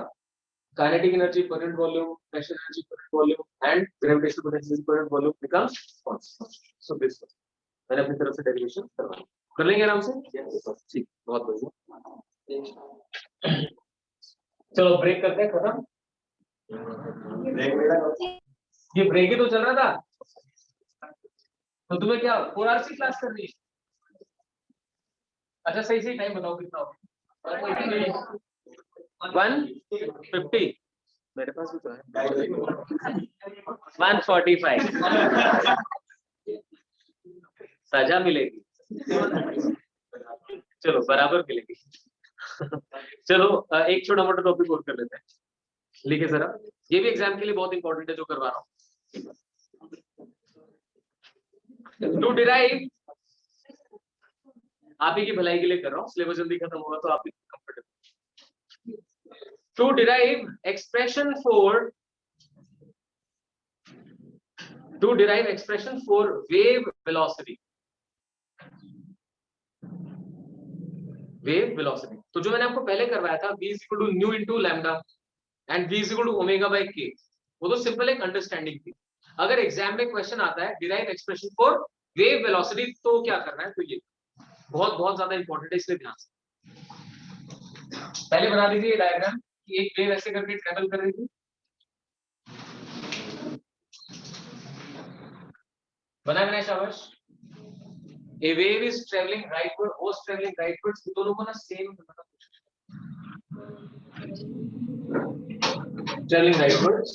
kinetic energy per unit volume, pressure energy per unit volume and gravitational potential पर unit volume becomes constant. So this मैंने अपनी तरफ से डेरिवेशन करवा कर लेंगे आराम से, ठीक बहुत बढ़िया। चलो ब्रेक करते हैं, खत्म ये ब्रेक ही तो चल रहा था, तो तुम्हें क्या 4 आवर्स की क्लास करनी है। अच्छा सही सही टाइम बताओ कितना होगा, 150 मेरे पास भी तो है 145 सजा मिलेगी, चलो बराबर मिलेगी। चलो एक छोटा मोटा टॉपिक और कर लेते हैं, लिखे जरा, ये भी एग्जाम के लिए बहुत इंपॉर्टेंट है जो करवा रहा हूँ। टू डिराइव, आप ही की भलाई के लिए कर रहा हूँ, सिलेबस जल्दी खत्म होगा तो आप भी comfortable. To derive expression for wave velocity, wave velocity तो जो मैंने आपको पहले करवाया था v equal to nu into lambda and v equal to omega by k, वो तो सिंपल एक अंडरस्टैंडिंग थी। अगर एग्जाम में क्वेश्चन आता है derive expression for wave velocity तो क्या करना है, तो ये बहुत बहुत ज्यादा इंपॉर्टेंट है, इसलिए ध्यान से पहले बना दीजिए ये डायग्राम कि एक वेव ऐसे करके ट्रेवल कर रही थी, बनाया शाबाश। A wave is traveling rightward, was traveling rightwards, दोनों को ना सेम बनाना कोशिश करो, टर्निंग राइटवर्ड्स।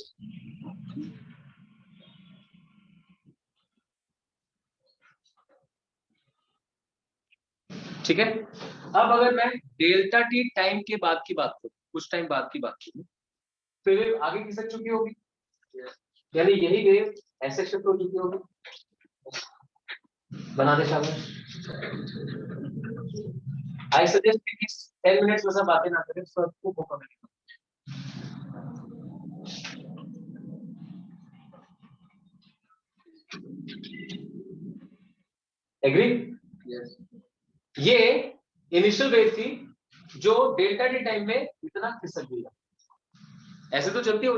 ठीक है, अब अगर मैं डेल्टा टी टाइम के बाद की बात करूं, कुछ टाइम बाद की बात करूं, तो ये आगे खिसक चुकी होगी, यानी यही वेव ऐसे शिफ्ट हो चुकी होगी। बना दे शाबाश। आई सजेस्ट कि 10 मिनट्स में सब बातें ना करें, सबको मौका मिलेगा। एग्री? यस। ये इनिशियल वेव थी जो डेल्टा टी टाइम में इतना खिसक गई। ऐसे तो चलती है,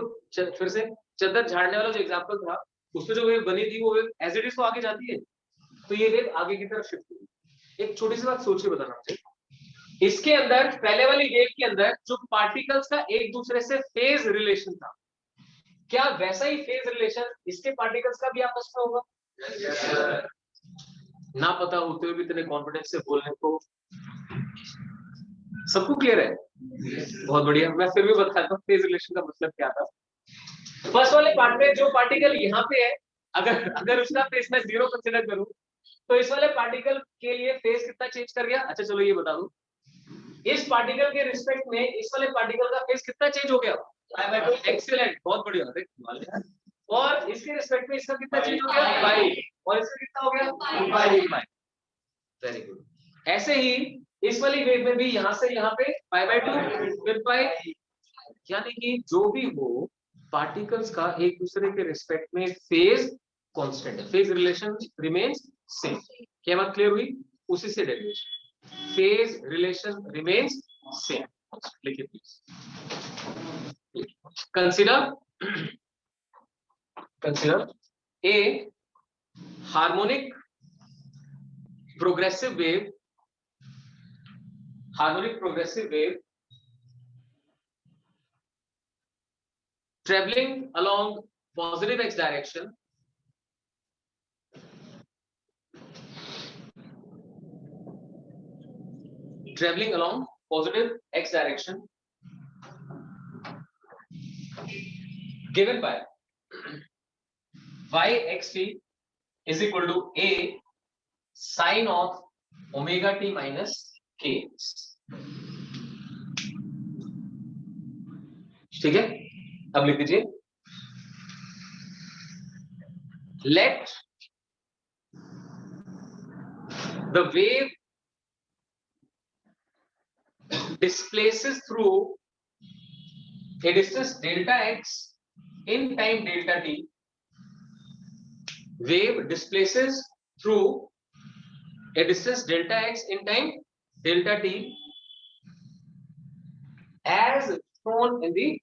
फिर से चद्दर झाड़ने वाला जो एग्जांपल था, उसमें जो वेव बनी थी वो वेव एज इट इज तो आगे जाती है, तो ये वेव आगे की तरफ शिफ्ट हुई। एक छोटी सी बात सोच के बताना चाहिए, इसके अंदर पहले वाली वेव के अंदर जो पार्टिकल्स का एक दूसरे से फेज रिलेशन था, क्या वैसा ही फेज रिलेशन इसके पार्टिकल्स का भी आपस में होगा? ना पता होते हुए भी इतने कॉन्फिडेंस से बोलने को, सबको क्लियर है? बहुत बढ़िया। मैं फिर भी बताता हूँ फेज रिलेशन का मतलब क्या था। फर्स्ट वाले पार्ट में जो पार्टिकल यहाँ पे है, अगर उसका फेज मैं 0 कंसिडर करूं, तो इस वाले पार्टिकल के लिए फेज कितना चेंज कर गया? अच्छा चलो ये बता दूं, इस पार्टिकल के रिस्पेक्ट में इस वाले पार्टिकल का फेज कितना चेंज हो गया? एक्सीलेंट, बहुत बढ़िया। और इसके रिस्पेक्ट में इसका कितना चेंज हो गया? पाई। और इसका कितना हो गया? पाई। Very good. ऐसे ही इस वाली वेव में भी यहां से यहां पे π/2 फिर पाई, यानी कि जो भी हो पार्टिकल्स का एक दूसरे के रिस्पेक्ट में फेज कांस्टेंट है, फेज रिलेशन रिमेन्स सेम। क्या बात क्लियर हुई? उसी से derivation, phase relation remains same. लिखिए please. Consider a harmonic progressive wave, traveling along positive x direction, given by yxt is equal to a sin of omega t minus kx। ठीक है, अब लिख दीजिए, let the wave displaces through a distance delta x in time delta t, wave displaces through a distance delta x in time delta t as shown in the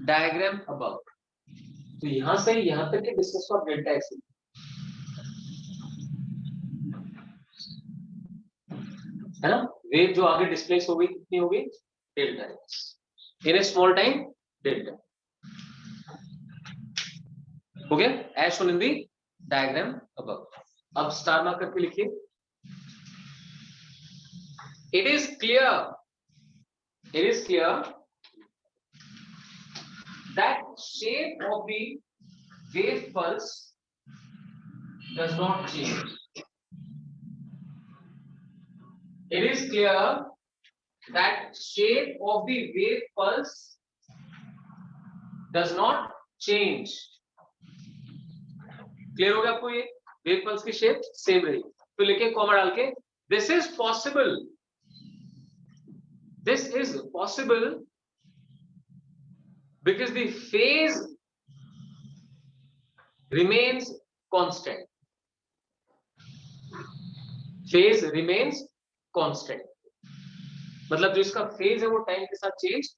diagram above। तो यहां से यहां तक के डिस्टेंस को आप डेल्टा एक्स है ना, वेव जो आगे डिस्प्लेस हो गई कितनी हो गई? Delta x in a small time delta. हो गया as shown in the diagram above. अब स्टार मार्क करके लिखिए, it is clear that shape of the wave pulse does not change. It is clear that shape of the wave pulse does not change. Clear हो गया आपको? ये वेव पल्स की शेप सेम रही, तो लिखे कॉमा डाल के, this is possible because the phase remains constant। phase remains constant मतलब जो इसका फेज है वो टाइम के साथ चेंज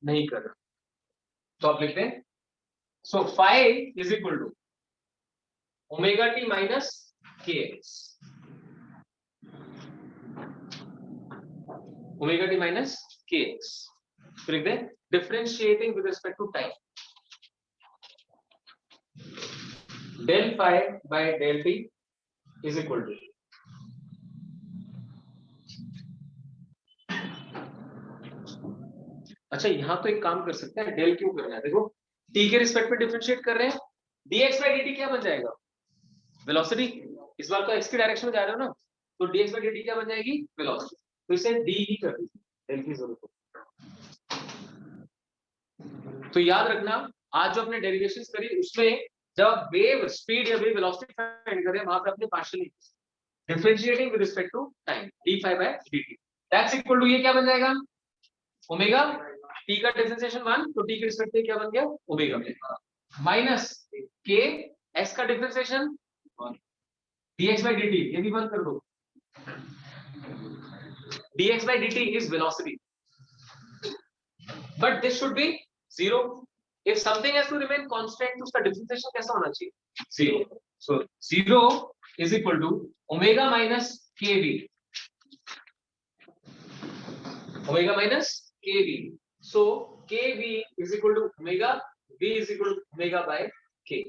नहीं कर रहा। तो आप लिखते हैं, so phi is equal to omega t minus k x, omega t minus k x. तो लिख दें differentiating with respect to time, del phi by del t is equal to अच्छा यहाँ तो एक काम कर सकते हैं, डेल क्यों करना है, देखो t के रिस्पेक्ट में डिफरेंशिएट कर रहे हैं, dx by dt क्या बन जाएगा, वेलोसिटी। इस बार तो x की डायरेक्शन में जा रहे हो ना, तो dx by dt क्या बन जाएगी, वेलोसिटी। तो इसे d ही कर दीजिए, डेल की जरूरत हो। तो याद रखना आज जो अपने डेरिवेशंस करी उसमें जब वेव स्पीड या वेव वेलोसिटी फाइंड करें वहां पे अपने partial differentiating with respect to time d phi by dt that's equal to ये क्या बन जाएगा, ओमेगा t का डिफरेंशिएशन 1, तो t के रिस्पेक्ट में क्या बन गया, ओमेगा माइनस k s का डिफरेंशिएशन dx by dt, ये भी बंद कर दो, dx by dt is velocity but this should be 0. if something has to remain constant तो उसका डिफरेंशिएशन कैसा होना चाहिए, 0. so 0 is equal to omega minus kv, omega minus kv. so kv is equal to omega, v is equal to omega by k.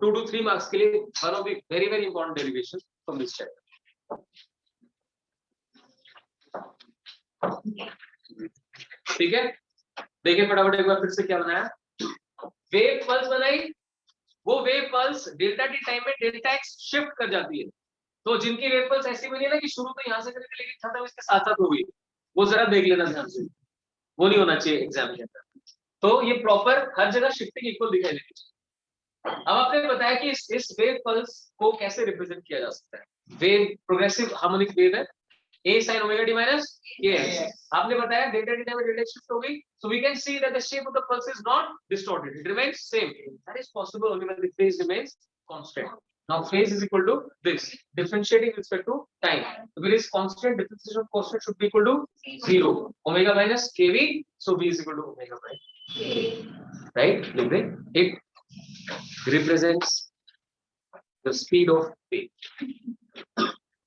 2 to 3 marks के लिए one of the very very important derivation from this chapter. ठीक है, देखिए फटाफट एक बार फिर से क्या बनाया, वेव पल्स बनाई, वो wave pulse delta T time में डेल्टा एक्स शिफ्ट कर जाती है। तो जिनकी वेव पल्स ऐसी बनी है ना कि शुरू तो यहां से करके लेकिन खत्म इसके साथ साथ हो गई, वो जरा देख लेना ध्यान से, वो नहीं होना चाहिए एग्जाम के अंदर। तो ये प्रॉपर हर जगह शिफ्टिंग इक्वल दिखाई देनी चाहिए। अब आपने बताया कि इस वेव पल्स को कैसे रिप्रेजेंट किया जा सकता है, वेव प्रोग्रेसिव हार्मोनिक वेव है a sin omega t minus kx. आपने बताया डेल्टा टी टाइम में डेल्टा शिफ्ट हो गई, so we can see that the shape of the pulse is not distorted, it remains same. That is possible only when the phase remains constant. Now phase is equal to this, differentiating with respect to time. So it is constant, differentiation of constant should be equal to 0, omega minus kv, so v is equal to omega by k. Right? It represents the speed of wave,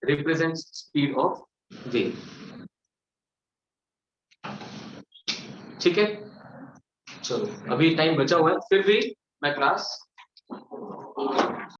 represents speed of wave. ठीक है, चलो अभी टाइम बचा हुआ है, फिर भी मैं क्लास